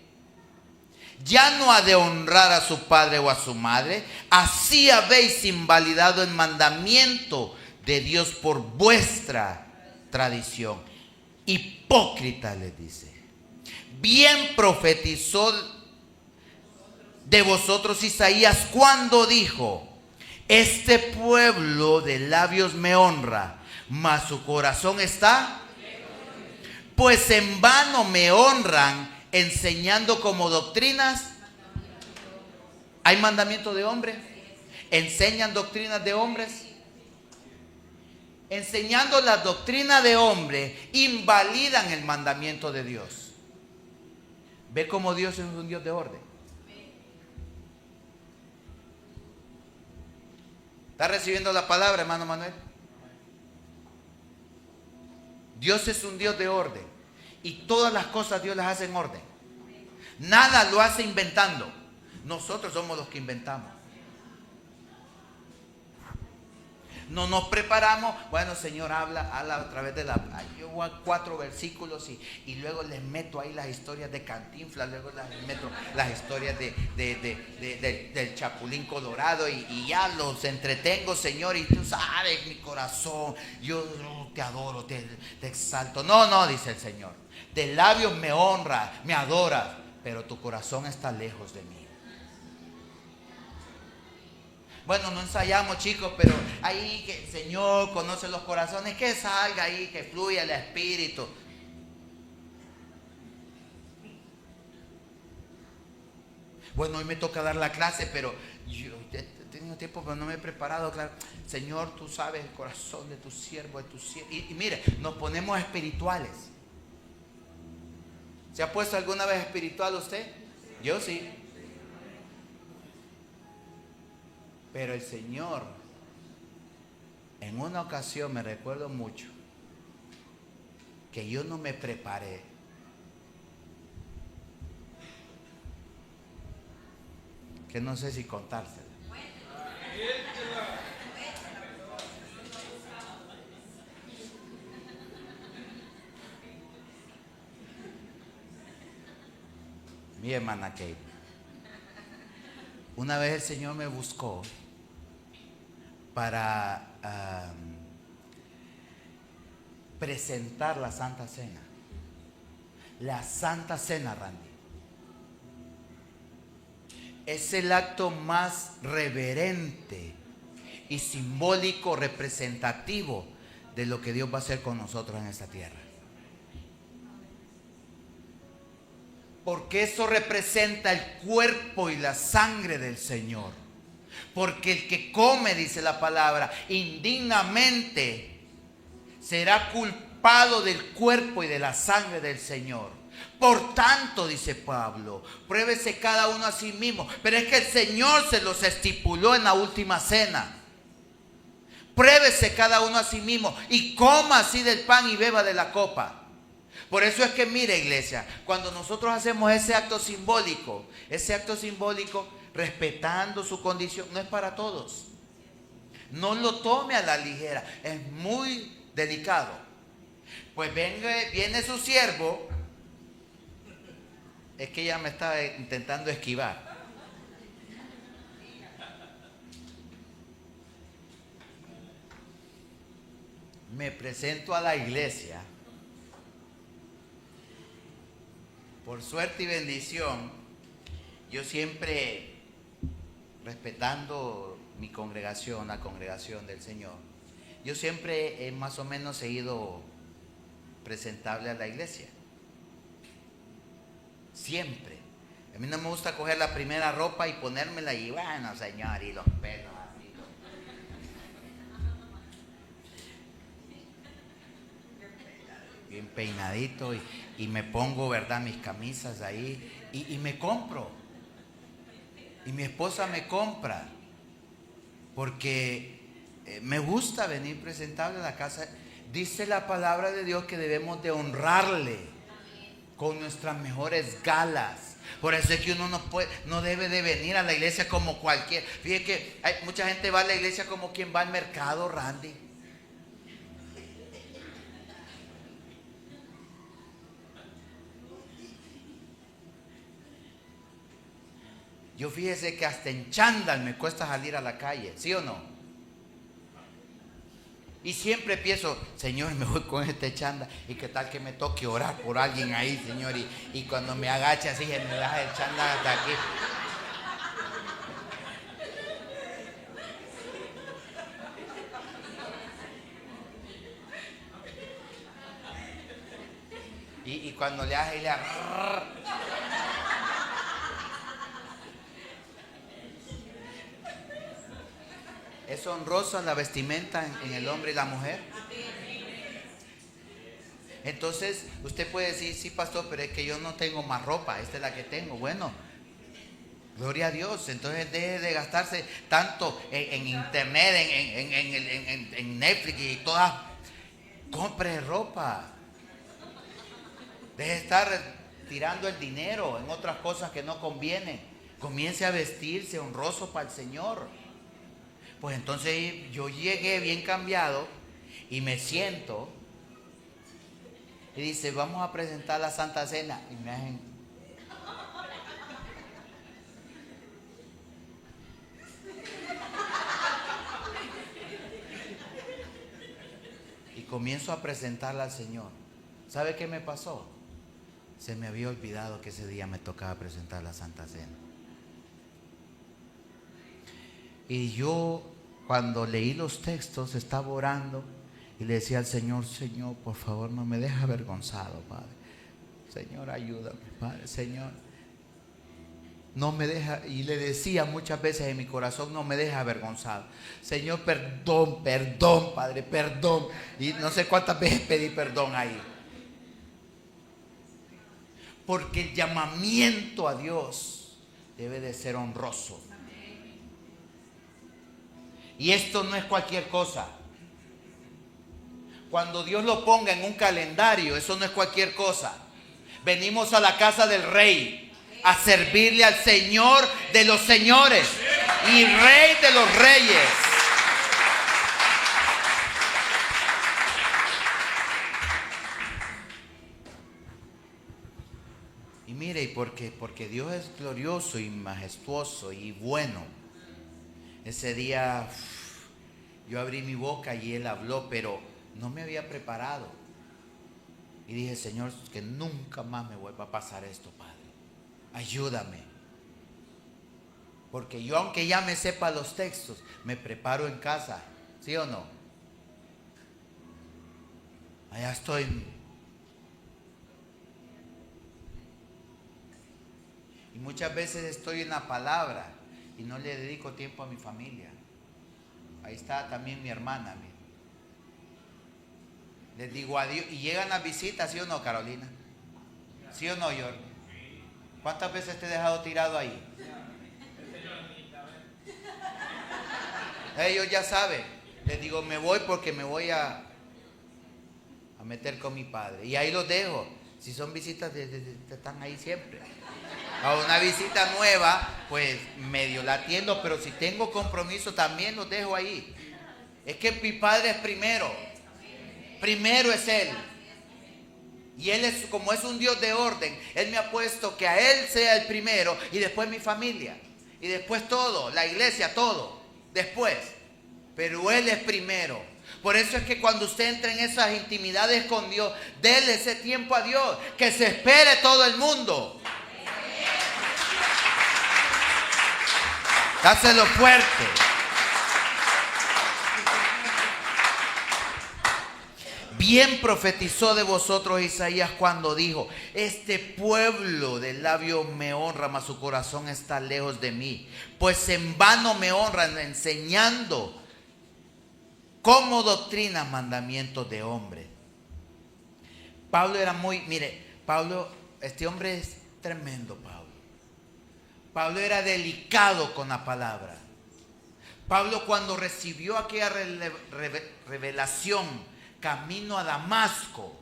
ya no ha de honrar a su padre o a su madre. Así habéis invalidado el mandamiento de Dios por vuestra tradición. Hipócrita, les dice. Bien profetizó de vosotros Isaías cuando dijo, este pueblo de labios me honra, mas su corazón está, pues en vano me honran, enseñando como doctrinas. ¿Hay mandamiento de hombres? ¿Enseñan doctrinas de hombres? Enseñando la doctrina de hombre, invalidan el mandamiento de Dios. ¿Ve cómo Dios es un Dios de orden? ¿Está recibiendo la palabra, hermano Manuel? Dios es un Dios de orden. Y todas las cosas Dios las hace en orden. Nada lo hace inventando. Nosotros somos los que inventamos. No nos preparamos. Bueno, Señor, habla a través de yo voy a 4 versículos y luego les meto ahí las historias de Cantinflas, luego les meto las historias del Chapulín Colorado y ya los entretengo, Señor, y tú sabes mi corazón, yo te adoro, te exalto. No, dice el Señor, de labios me honra, me adora, pero tu corazón está lejos de mí. Bueno, no ensayamos, chicos, pero ahí que el Señor conoce los corazones, que salga ahí, que fluya el Espíritu. Bueno, hoy me toca dar la clase, pero yo he tenido tiempo, pero no me he preparado, claro. Señor, tú sabes el corazón de tu siervo, de tu siervo. Y mire, nos ponemos espirituales. ¿Se ha puesto alguna vez espiritual usted? Yo sí. Pero el Señor, en una ocasión me recuerdo mucho, que yo no me preparé. Que no sé si contársela. Mi hermana Kate. Una vez el Señor me buscó para presentar la Santa Cena. La Santa Cena, Randy, es el acto más reverente y simbólico, representativo de lo que Dios va a hacer con nosotros en esta tierra. Porque eso representa el cuerpo y la sangre del Señor. Porque el que come, dice la palabra, indignamente será culpado del cuerpo y de la sangre del Señor. Por tanto, dice Pablo, pruébese cada uno a sí mismo. Pero es que el Señor se los estipuló en la última cena. Pruébese cada uno a sí mismo y coma así del pan y beba de la copa. Por eso es que mire, iglesia, cuando nosotros hacemos ese acto simbólico respetando su condición, no es para todos. No lo tome a la ligera, es muy delicado. Pues viene su siervo, es que ella me está intentando esquivar. Me presento a la iglesia. Por suerte y bendición, yo siempre, respetando mi congregación, la congregación del Señor, yo siempre he más o menos sido presentable a la iglesia. Siempre. A mí no me gusta coger la primera ropa y ponérmela y bueno, Señor, y los pelos así. Bien peinadito y me pongo, ¿verdad?, mis camisas ahí y me compro. Y mi esposa me compra porque me gusta venir presentable a la casa. Dice la palabra de Dios que debemos de honrarle con nuestras mejores galas. Por eso es que uno no debe de venir a la iglesia como cualquier. Fíjate que mucha gente va a la iglesia como quien va al mercado, Randy. Yo fíjese que hasta en chándal me cuesta salir a la calle, ¿sí o no? Y siempre pienso, Señor, me voy con este chándal y qué tal que me toque orar por alguien ahí, Señor, y cuando me agache así, se me baja el chándal hasta aquí. Y cuando le hace, le hace. ¿Es honrosa la vestimenta en el hombre y la mujer? Entonces, usted puede decir, sí, pastor, pero es que yo no tengo más ropa, esta es la que tengo. Bueno, gloria a Dios. Entonces, deje de gastarse tanto en internet, en Netflix y todas. Compre ropa. Deje de estar tirando el dinero en otras cosas que no convienen. Comience a vestirse honroso para el Señor. Pues entonces yo llegué bien cambiado y me siento y dice, vamos a presentar la Santa Cena. Y me hacen, y comienzo a presentarla al Señor. ¿Sabe qué me pasó? Se me había olvidado que ese día me tocaba presentar la Santa Cena. Y yo, cuando leí los textos, estaba orando y le decía al Señor, Señor, por favor, no me dejes avergonzado, Padre. Señor, ayúdame, Padre, Señor. No me deja, y le decía muchas veces en mi corazón, no me dejes avergonzado. Señor, perdón, perdón, Padre, perdón. Y no sé cuántas veces pedí perdón ahí. Porque el llamamiento a Dios debe de ser honroso. Y esto no es cualquier cosa. Cuando Dios lo ponga en un calendario, eso no es cualquier cosa. Venimos a la casa del Rey a servirle al Señor de los señores y Rey de los reyes. Y mire, porque Dios es glorioso y majestuoso y bueno. Ese día yo abrí mi boca y Él habló, pero no me había preparado. Y dije, Señor, que nunca más me vuelva a pasar esto, Padre. Ayúdame. Porque yo, aunque ya me sepa los textos, me preparo en casa. ¿Sí o no? Allá estoy. Y muchas veces estoy en la palabra y no le dedico tiempo a mi familia. Ahí está también mi hermana. Les digo adiós. Y llegan las visitas, ¿sí o no, Carolina? ¿Sí o no, Jordi? ¿Cuántas veces te he dejado tirado ahí? Ellos ya saben. Les digo, me voy porque me voy a meter con mi padre. Y ahí los dejo. Si son visitas, están ahí siempre. A una visita nueva, pues medio la atiendo, pero si tengo compromiso también los dejo ahí. Es que mi padre es primero. Primero es Él. Y Él es, como es un Dios de orden, Él me ha puesto que a Él sea el primero y después mi familia. Y después todo, la iglesia, todo. Después. Pero Él es primero. Por eso es que cuando usted entra en esas intimidades con Dios, déle ese tiempo a Dios. Que se espere todo el mundo. Dáselo fuerte. Bien profetizó de vosotros Isaías cuando dijo: este pueblo de labios me honra, mas su corazón está lejos de mí. Pues en vano me honran, enseñando como doctrina mandamientos de hombre. Pablo era Pablo, este hombre es tremendo, Pablo. Pablo era delicado con la palabra. Pablo, cuando recibió aquella revelación camino a Damasco,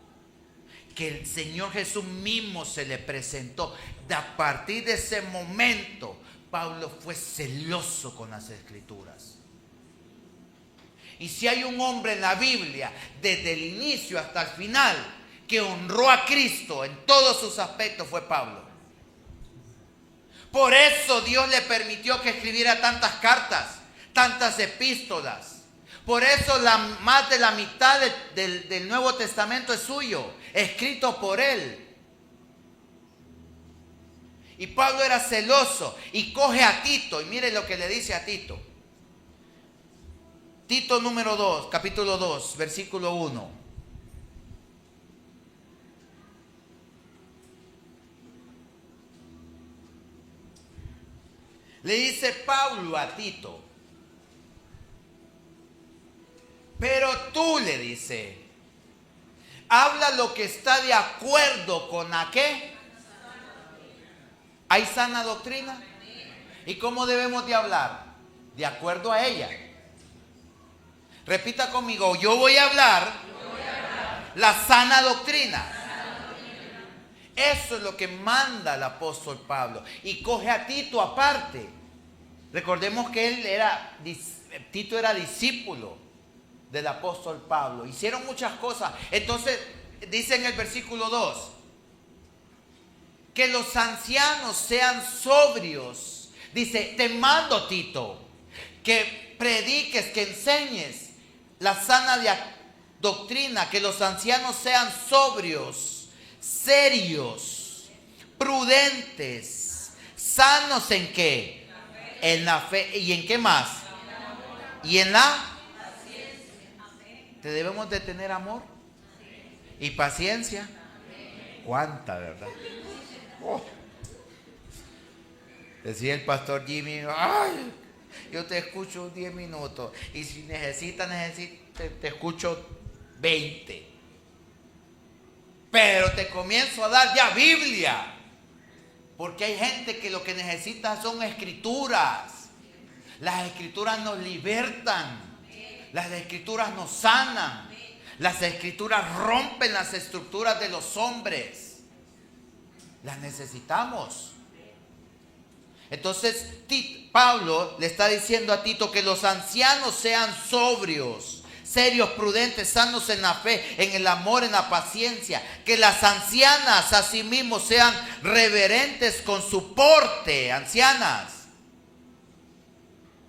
que el Señor Jesús mismo se le presentó, a partir de ese momento Pablo fue celoso con las Escrituras. Y si hay un hombre en la Biblia, desde el inicio hasta el final, que honró a Cristo en todos sus aspectos, fue Pablo. Por eso Dios le permitió que escribiera tantas cartas, tantas epístolas. Por eso más de la mitad del Nuevo Testamento es suyo, escrito por él. Y Pablo era celoso y coge a Tito, y mire lo que le dice a Tito. Tito número 2, capítulo 2, versículo 1. Le dice Pablo a Tito: pero tú, le dice, habla lo que está de acuerdo con la ¿qué? ¿Hay sana doctrina? ¿Y cómo debemos de hablar? De acuerdo a ella. Repita conmigo: yo voy a hablar la sana doctrina. Eso es lo que manda el apóstol Pablo. Y coge a Tito aparte. Recordemos que Tito era discípulo del apóstol Pablo. Hicieron muchas cosas. Entonces dice en el versículo 2: que los ancianos sean sobrios. Dice: te mando, Tito, que prediques, que enseñes la sana doctrina, que los ancianos sean sobrios, serios, prudentes, sanos en qué, en la fe, y en qué más, y en la te debemos de tener amor y paciencia. Cuánta, ¿verdad? Oh. Decía el pastor Jimmy: ay, yo te escucho 10 minutos y si necesitas, te escucho 20. Pero te comienzo a dar ya Biblia, porque hay gente que lo que necesita son escrituras. Las escrituras nos libertan, las escrituras nos sanan, las escrituras rompen las estructuras de los hombres. Las necesitamos. Entonces Pablo le está diciendo a Tito que los ancianos sean sobrios, serios, prudentes, sanos en la fe, en el amor, en la paciencia. Que las ancianas asimismo sean reverentes con su porte. Ancianas,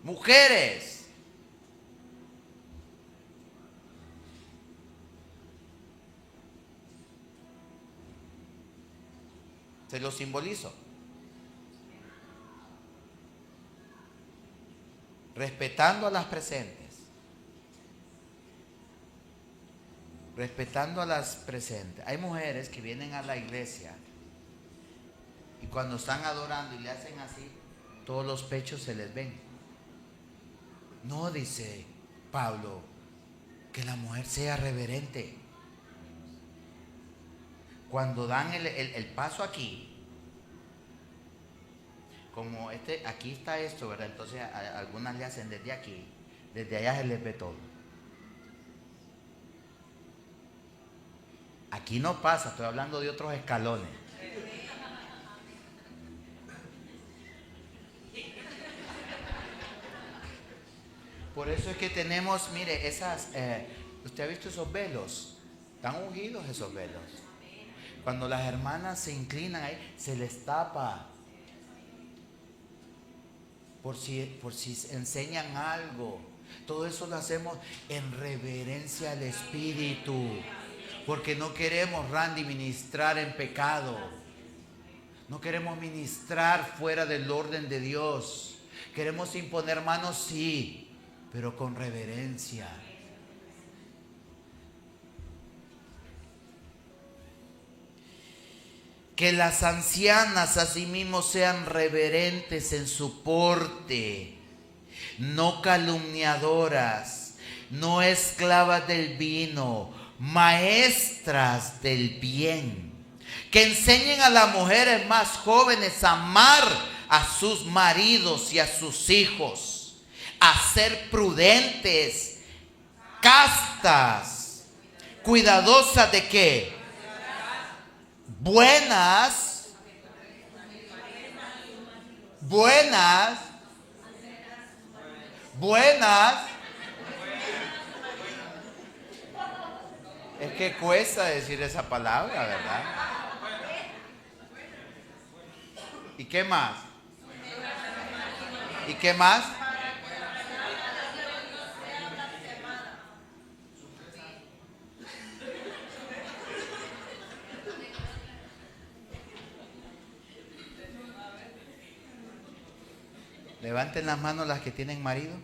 mujeres, se lo simbolizo. Respetando a las presentes. Respetando a las presentes. Hay mujeres que vienen a la iglesia y cuando están adorando y le hacen así, todos los pechos se les ven. No, dice Pablo, que la mujer sea reverente. cuando dan el paso aquí, como aquí está esto, ¿verdad? Entonces algunas le hacen desde aquí, desde allá se les ve todo. Aquí no pasa, estoy hablando de otros escalones. Por eso es que tenemos, mire, usted ha visto esos velos, están ungidos esos velos. Cuando las hermanas se inclinan ahí, se les tapa. Por si enseñan algo. Todo eso lo hacemos en reverencia al Espíritu. Porque no queremos, Randy, ministrar en pecado. No queremos ministrar fuera del orden de Dios. Queremos imponer manos, sí, pero con reverencia. Que las ancianas asimismo sean reverentes en su porte, no calumniadoras, no esclavas del vino, maestras del bien, que enseñen a las mujeres más jóvenes a amar a sus maridos y a sus hijos, a ser prudentes, castas, cuidadosas de qué, buenas, es que cuesta decir esa palabra, ¿verdad? ¿Y qué más? ¿Y qué más? Levanten las manos las que tienen marido.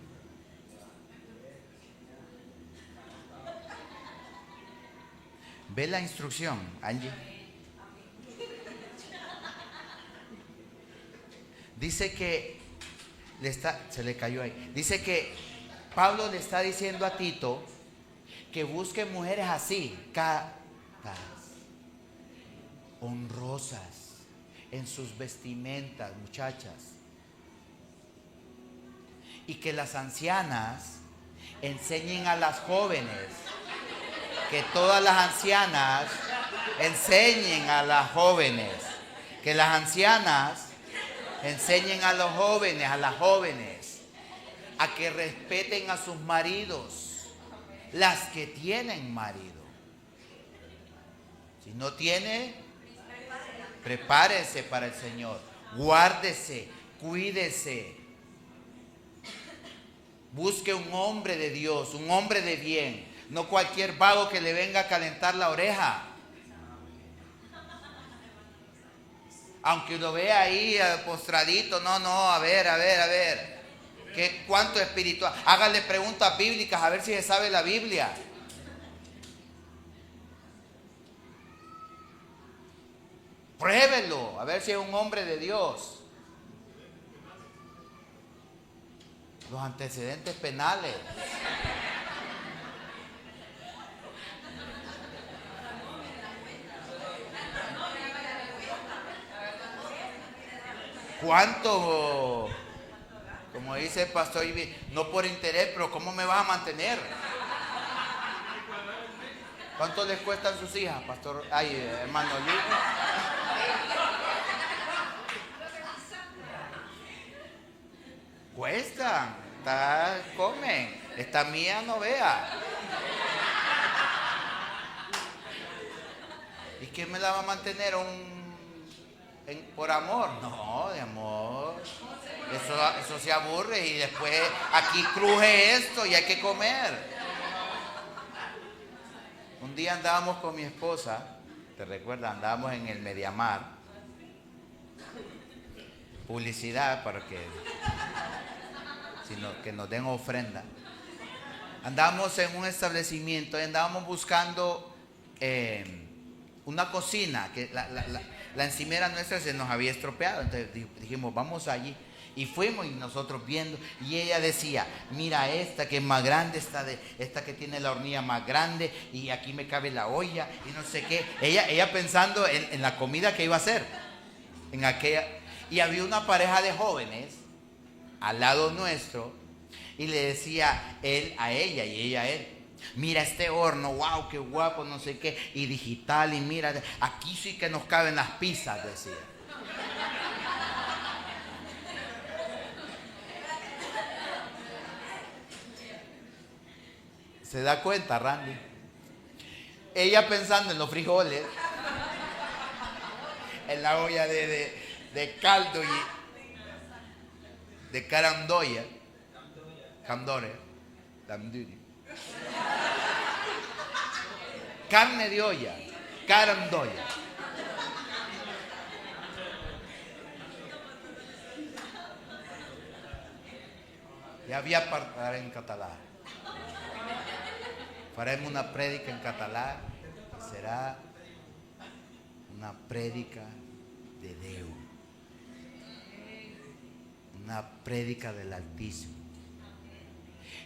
Ve la instrucción, Angie. Dice que se le cayó ahí. Dice que Pablo le está diciendo a Tito que busque mujeres así, castas, honrosas en sus vestimentas, muchachas. Y que las ancianas enseñen a las jóvenes, que todas las ancianas enseñen a las jóvenes, que las ancianas enseñen a los jóvenes, a las jóvenes, a que respeten a sus maridos, las que tienen marido. Si no tiene, prepárese para el Señor, guárdese, cuídese. Busque un hombre de Dios, un hombre de bien, no cualquier vago que le venga a calentar la oreja. Aunque lo vea ahí postradito, no, a ver. ¿Cuánto espiritual? Hágale preguntas bíblicas a ver si se sabe la Biblia. Pruébelo, a ver si es un hombre de Dios. Los antecedentes penales. ¿Cuánto? Como dice el pastor, no por interés, pero ¿cómo me vas a mantener? ¿Cuánto les cuestan sus hijas, pastor? Hermano Luis. Cuestan, comen. Esta mía no vea. ¿Y quién me la va a mantener? ¿Por amor? No, de amor. Eso se aburre y después aquí cruje esto y hay que comer. Un día andábamos con mi esposa, ¿te recuerdas? Andábamos en el Mediamar. Publicidad para que nos den ofrenda. Andábamos en un establecimiento y andábamos buscando una cocina que la encimera nuestra se nos había estropeado. Entonces dijimos, vamos allí. Y fuimos y nosotros viendo, y ella decía, mira esta que es más grande, esta que tiene la hornilla más grande, y aquí me cabe la olla, y no sé qué. Ella pensando en la comida que iba a hacer, en aquella. Y había una pareja de jóvenes al lado nuestro, y le decía él a ella y ella a él, mira este horno, wow, qué guapo, no sé qué, y digital, y mira, aquí sí que nos caben las pizzas, decía. ¿Se da cuenta, Randy? Ella pensando en los frijoles, en la olla de caldo y de carandoya, candore, carne de olla, carandoya. Y había para en catalán. Faremos una prédica en catalán, será una prédica de Dios, una prédica del Altísimo.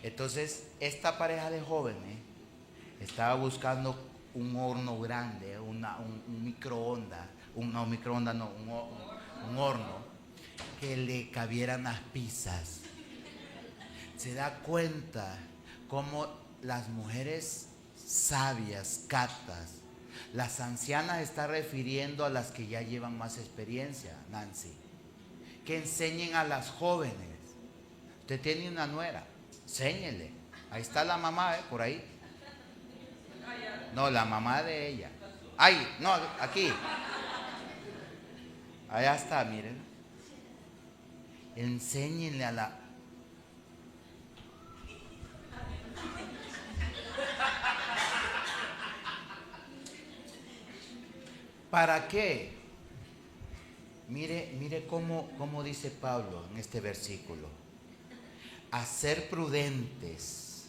Entonces, esta pareja de jóvenes estaba buscando un horno grande, un microondas, un horno que le cabieran las pizzas. Se da cuenta cómo las mujeres sabias, catas, las ancianas está refiriendo a las que ya llevan más experiencia, Nancy, que enseñen a las jóvenes. Usted tiene una nuera, enséñele. Ahí está la mamá, por ahí. No, la mamá de ella. Ay, no, aquí. Allá está, miren. Enséñenle a la... ¿Para qué? Mire cómo dice Pablo en este versículo. A ser prudentes,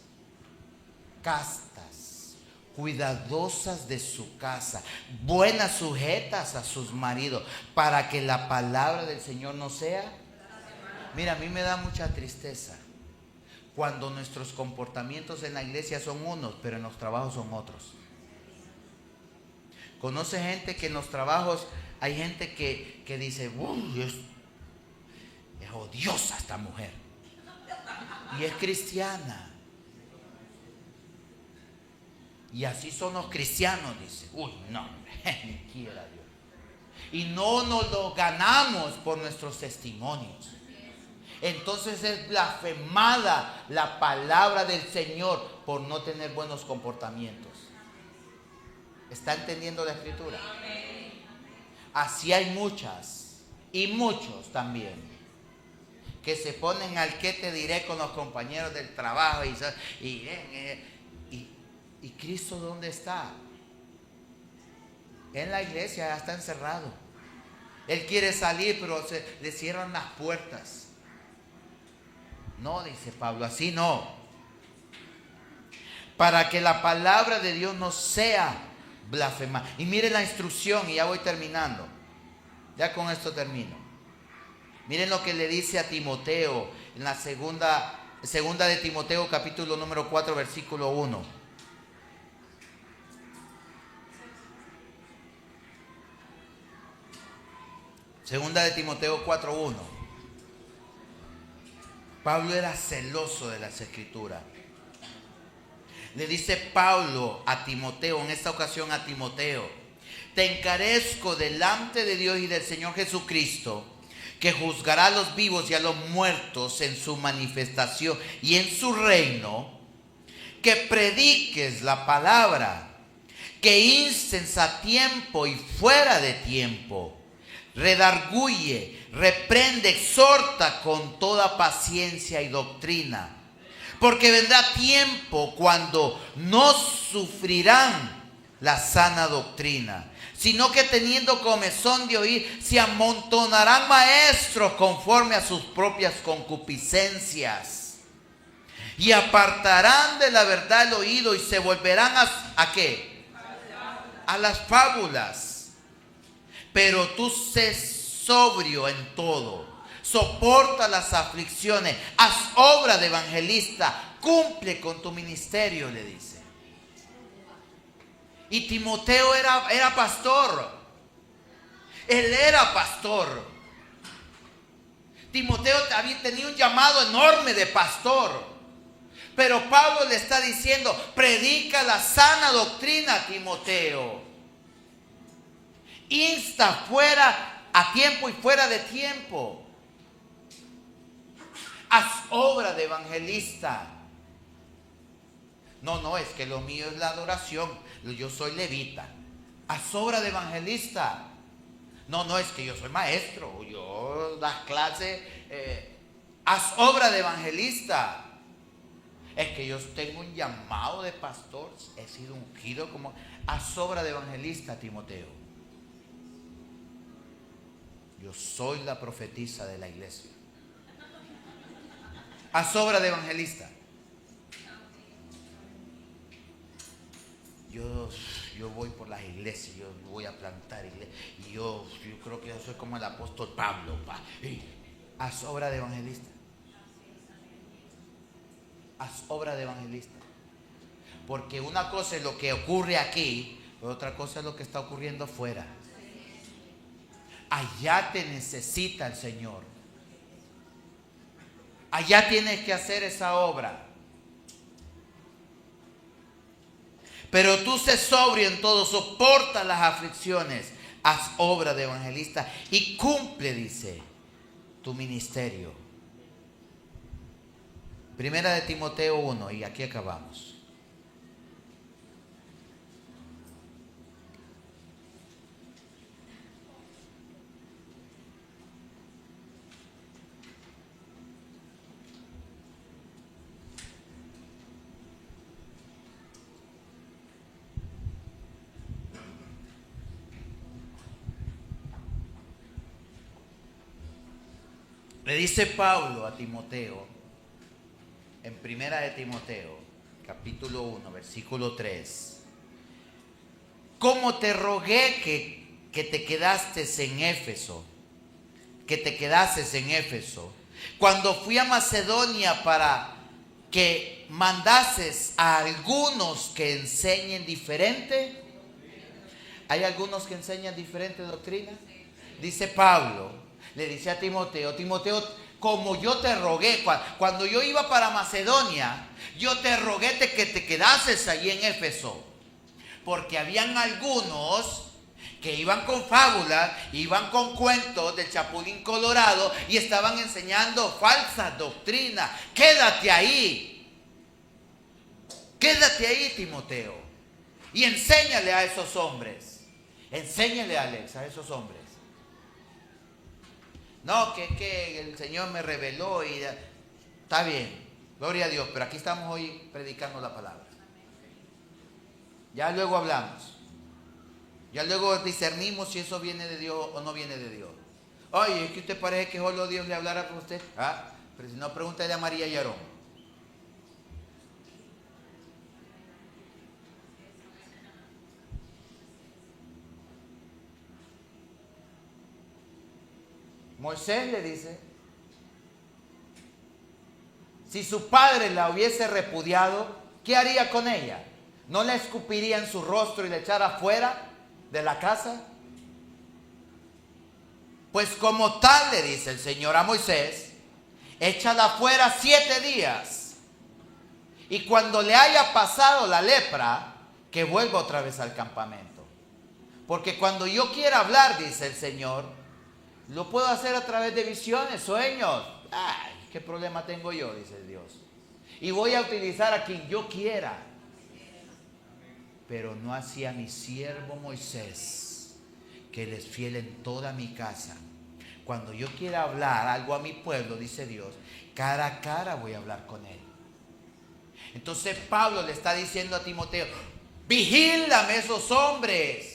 castas, cuidadosas de su casa, buenas sujetas a sus maridos, para que la palabra del Señor no sea. Mira, a mí me da mucha tristeza cuando nuestros comportamientos en la iglesia son unos, pero en los trabajos son otros. Conoce gente que en los trabajos hay gente que dice, uy, es odiosa esta mujer. Y es cristiana. Y así son los cristianos, dice. Uy, no, ni quiera Dios. Y no nos lo ganamos por nuestros testimonios. Entonces es blasfemada la palabra del Señor por no tener buenos comportamientos. ¿Está entendiendo la escritura? Así hay muchas y muchos también que se ponen al qué te diré con los compañeros del trabajo y Cristo ¿dónde está? En la iglesia, ya está encerrado. Él quiere salir, pero le cierran las puertas. No, dice Pablo, así no. Para que la palabra de Dios no sea blasfemada. Y miren la instrucción, y ya voy terminando. Ya con esto termino. Miren lo que le dice a Timoteo en la segunda de Timoteo, capítulo número 4, versículo 1. Segunda de Timoteo 4:1. Pablo era celoso de las escrituras. Le dice Pablo a Timoteo, en esta ocasión a Timoteo: te encarezco delante de Dios y del Señor Jesucristo, que juzgará a los vivos y a los muertos en su manifestación y en su reino, que prediques la palabra, que instes a tiempo y fuera de tiempo, redarguye, reprende, exhorta con toda paciencia y doctrina. Porque vendrá tiempo cuando no sufrirán la sana doctrina, sino que teniendo comezón de oír, se amontonarán maestros conforme a sus propias concupiscencias. Y apartarán de la verdad el oído y se volverán ¿a qué? A las fábulas. Pero tú sé sobrio en todo, soporta las aflicciones, haz obra de evangelista, cumple con tu ministerio, le dice. Y Timoteo era pastor. Él era pastor. Timoteo tenía un llamado enorme de pastor. Pero Pablo le está diciendo, predica la sana doctrina a Timoteo. Insta fuera a tiempo y fuera de tiempo. Haz obra de evangelista. No, es que lo mío es la adoración. Yo soy levita. Haz obra de evangelista. No, es que yo soy maestro. Yo das clases. Haz obra de evangelista. Es que yo tengo un llamado de pastor. He sido ungido como... Haz obra de evangelista, Timoteo. Yo soy la profetisa de la iglesia. Haz obra de evangelista. Yo voy por las iglesias, yo voy a plantar iglesias. Y yo creo que yo soy como el apóstol Pablo. Haz obra de evangelista. Haz obra de evangelista. Porque una cosa es lo que ocurre aquí, pero otra cosa es lo que está ocurriendo afuera. Allá te necesita el Señor. Allá tienes que hacer esa obra. Pero tú sé sobrio en todo, soporta las aflicciones, haz obra de evangelista y cumple, dice, tu ministerio. Primera de Timoteo 1, y aquí acabamos. Le dice Pablo a Timoteo, en primera de Timoteo, capítulo 1, versículo 3. Como te rogué que te quedases en Éfeso, cuando fui a Macedonia para que mandases a algunos que enseñen diferente. ¿Hay algunos que enseñan diferente doctrina? Dice Pablo. Le dice a Timoteo, como yo te rogué, cuando yo iba para Macedonia, yo te rogué que te quedases allí en Éfeso. Porque habían algunos que iban con fábulas, iban con cuentos del Chapulín Colorado y estaban enseñando falsas doctrinas. Quédate ahí, Timoteo, y enséñale a esos hombres. Enséñale, Alex, a esos hombres. No, que el Señor me reveló y está bien, gloria a Dios, pero aquí estamos hoy predicando la palabra. Ya luego hablamos, ya luego discernimos si eso viene de Dios o no viene de Dios. Oye, es que usted parece que solo Dios le hablara con usted. Pero si no, pregúntale a María y Aarón. Moisés le dice, si su padre la hubiese repudiado, ¿qué haría con ella? ¿No la escupiría en su rostro y la echara fuera de la casa? Pues como tal, le dice el Señor a Moisés, échala fuera 7 días. Y cuando le haya pasado la lepra, que vuelva otra vez al campamento. Porque cuando yo quiera hablar, dice el Señor, lo puedo hacer a través de visiones, sueños. Ay, ¿qué problema tengo yo? Dice Dios. Y voy a utilizar a quien yo quiera. Pero no así a mi siervo Moisés, que él es fiel en toda mi casa. Cuando yo quiera hablar algo a mi pueblo, dice Dios, cara a cara voy a hablar con él. Entonces Pablo le está diciendo a Timoteo, vigílame esos hombres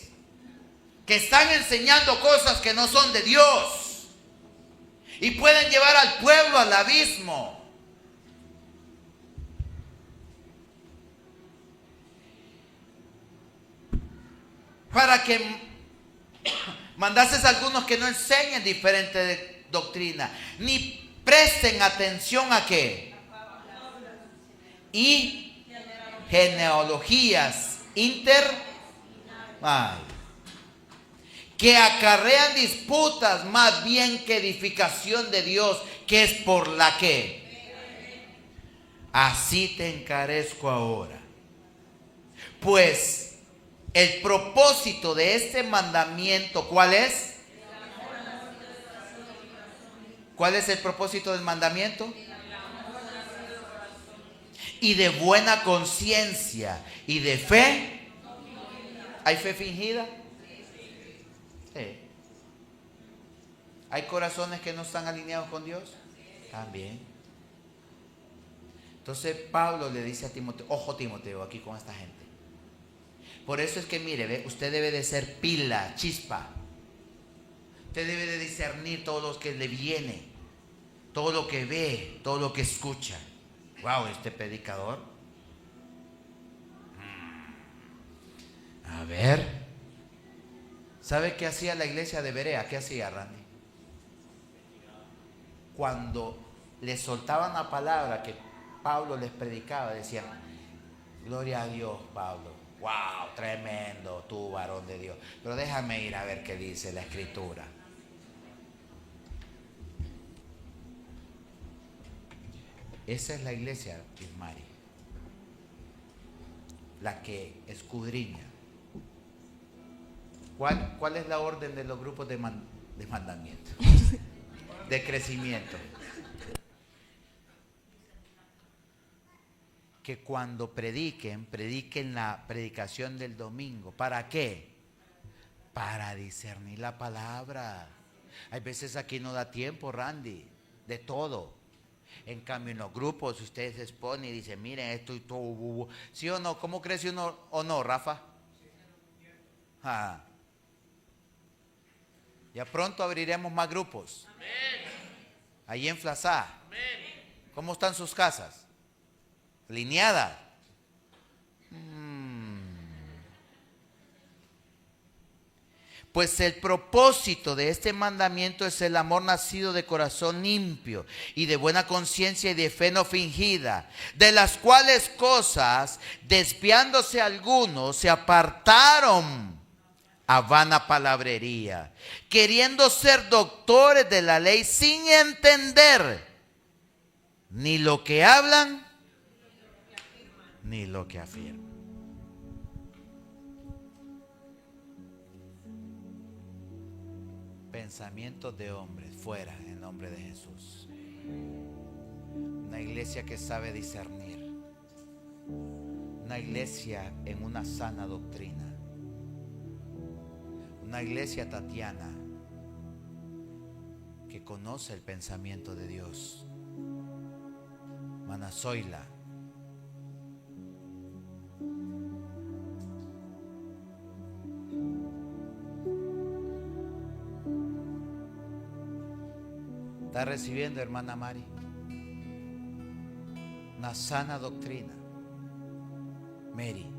que están enseñando cosas que no son de Dios y pueden llevar al pueblo al abismo. Para que mandases a algunos que no enseñen diferente doctrina, ni presten atención a qué. Y genealogías que acarrean disputas más bien que edificación de Dios, que es por la que. Así te encarezco ahora. Pues el propósito de este mandamiento, ¿cuál es? ¿Cuál es el propósito del mandamiento? Y de buena conciencia y de fe. ¿Hay fe fingida? Sí. ¿Hay corazones que no están alineados con Dios? También. Entonces Pablo le dice a Timoteo, ojo Timoteo, aquí con esta gente. Por eso es que mire, usted debe de ser pila, chispa. Usted debe de discernir todo lo que le viene, todo lo que ve, todo lo que escucha. Wow, este predicador. A ver. ¿Sabe qué hacía la iglesia de Berea? ¿Qué hacía, Randy? Cuando les soltaban la palabra que Pablo les predicaba, decían, gloria a Dios, Pablo. Wow, tremendo, tú varón de Dios. Pero déjame ir a ver qué dice la escritura. Esa es la iglesia, Ismari, la que escudriña. ¿Cuál es la orden de los grupos de mandamiento? De crecimiento. Que cuando prediquen la predicación del domingo. ¿Para qué? Para discernir la palabra. Hay veces aquí no da tiempo, Randy, de todo. En cambio, en los grupos ustedes se exponen y dicen, miren, esto y todo. ¿Sí o no? ¿Cómo crece uno o no, Rafa? Ya pronto abriremos más grupos. Ahí en Flasá. ¿Cómo están sus casas? Lineadas. Pues el propósito de este mandamiento es el amor nacido de corazón limpio y de buena conciencia y de fe no fingida, de las cuales cosas, desviándose algunos, se apartaron a vana palabrería, queriendo ser doctores de la ley sin entender ni lo que hablan ni lo que afirman. Pensamientos de hombres fuera en nombre de Jesús. Una iglesia que sabe discernir. Una iglesia en una sana doctrina. Una iglesia, Tatiana, que conoce el pensamiento de Dios. Manazoila. ¿Está recibiendo, hermana Mari? Una sana doctrina. Mary.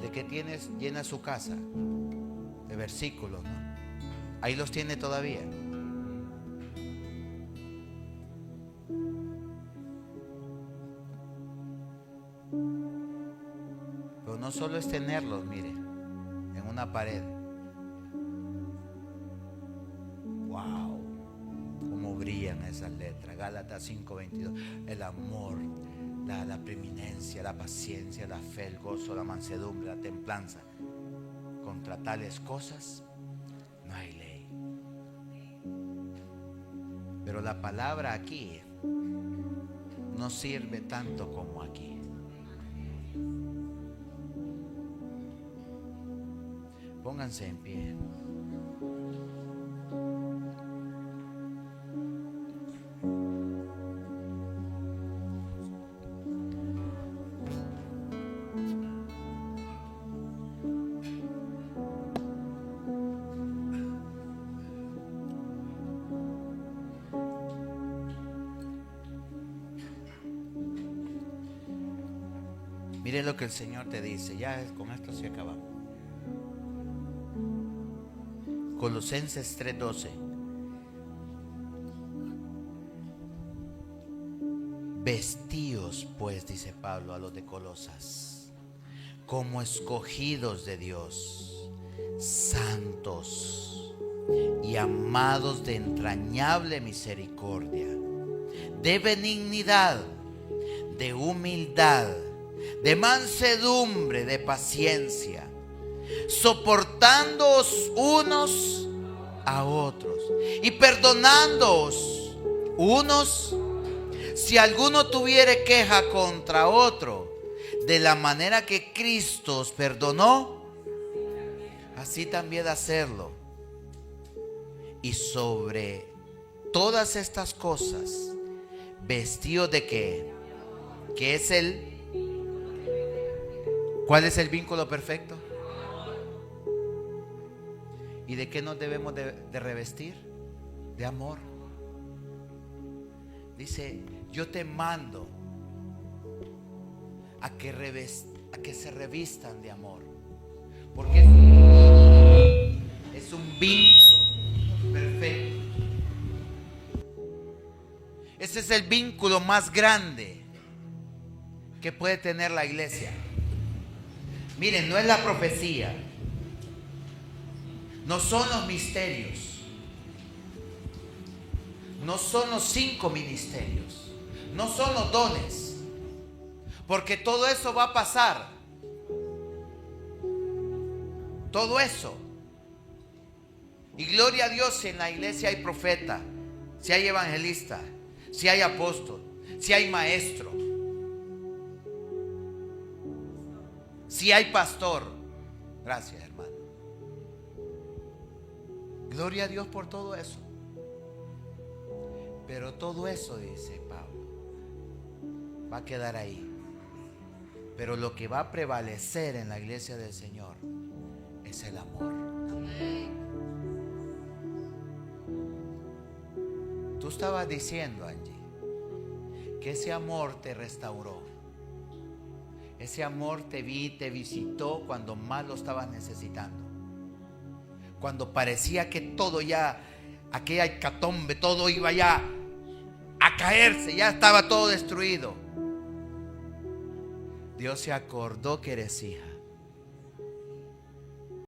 ¿De qué tienes llena su casa? De versículos, ¿no? Ahí los tiene todavía. Pero no solo es tenerlos, mire, en una pared. Wow, cómo brillan esas letras. Gálatas 5:22. El amor, la preeminencia, la paciencia, la fe, el gozo, la mansedumbre, la templanza. Contra tales cosas no hay ley. Pero la palabra aquí no sirve tanto como aquí. Pónganse en pie. Mire lo que el Señor te dice. Ya con esto se acabamos. Colosenses 3:12. Vestíos pues, dice Pablo a los de Colosas, como escogidos de Dios, santos y amados de entrañable misericordia, de benignidad, de humildad, de mansedumbre, de paciencia, soportándoos unos a otros y perdonándoos unos si alguno tuviere queja contra otro, de la manera que Cristo os perdonó, así también hacerlo. Y sobre todas estas cosas, vestidos de qué, que es ¿cuál es el vínculo perfecto? ¿Y de qué nos debemos de revestir? De amor. Dice, yo te mando a que se revistan de amor, porque es un vínculo perfecto. Ese es el vínculo más grande que puede tener la iglesia. Miren, no es la profecía, no son los misterios, no son los 5 ministerios, no son los dones, porque todo eso va a pasar. Todo eso. Y gloria a Dios si en la iglesia hay profeta, si hay evangelista, si hay apóstol, si hay maestro, si hay pastor. Gracias, hermano. Gloria a Dios por todo eso. Pero todo eso, dice Pablo, va a quedar ahí. Pero lo que va a prevalecer en la iglesia del Señor es el amor. Tú estabas diciendo, Angie, que ese amor te restauró. Ese amor te visitó cuando más lo estabas necesitando. Cuando parecía que todo ya, aquella hecatombe, todo iba ya a caerse, ya estaba todo destruido. Dios se acordó que eres hija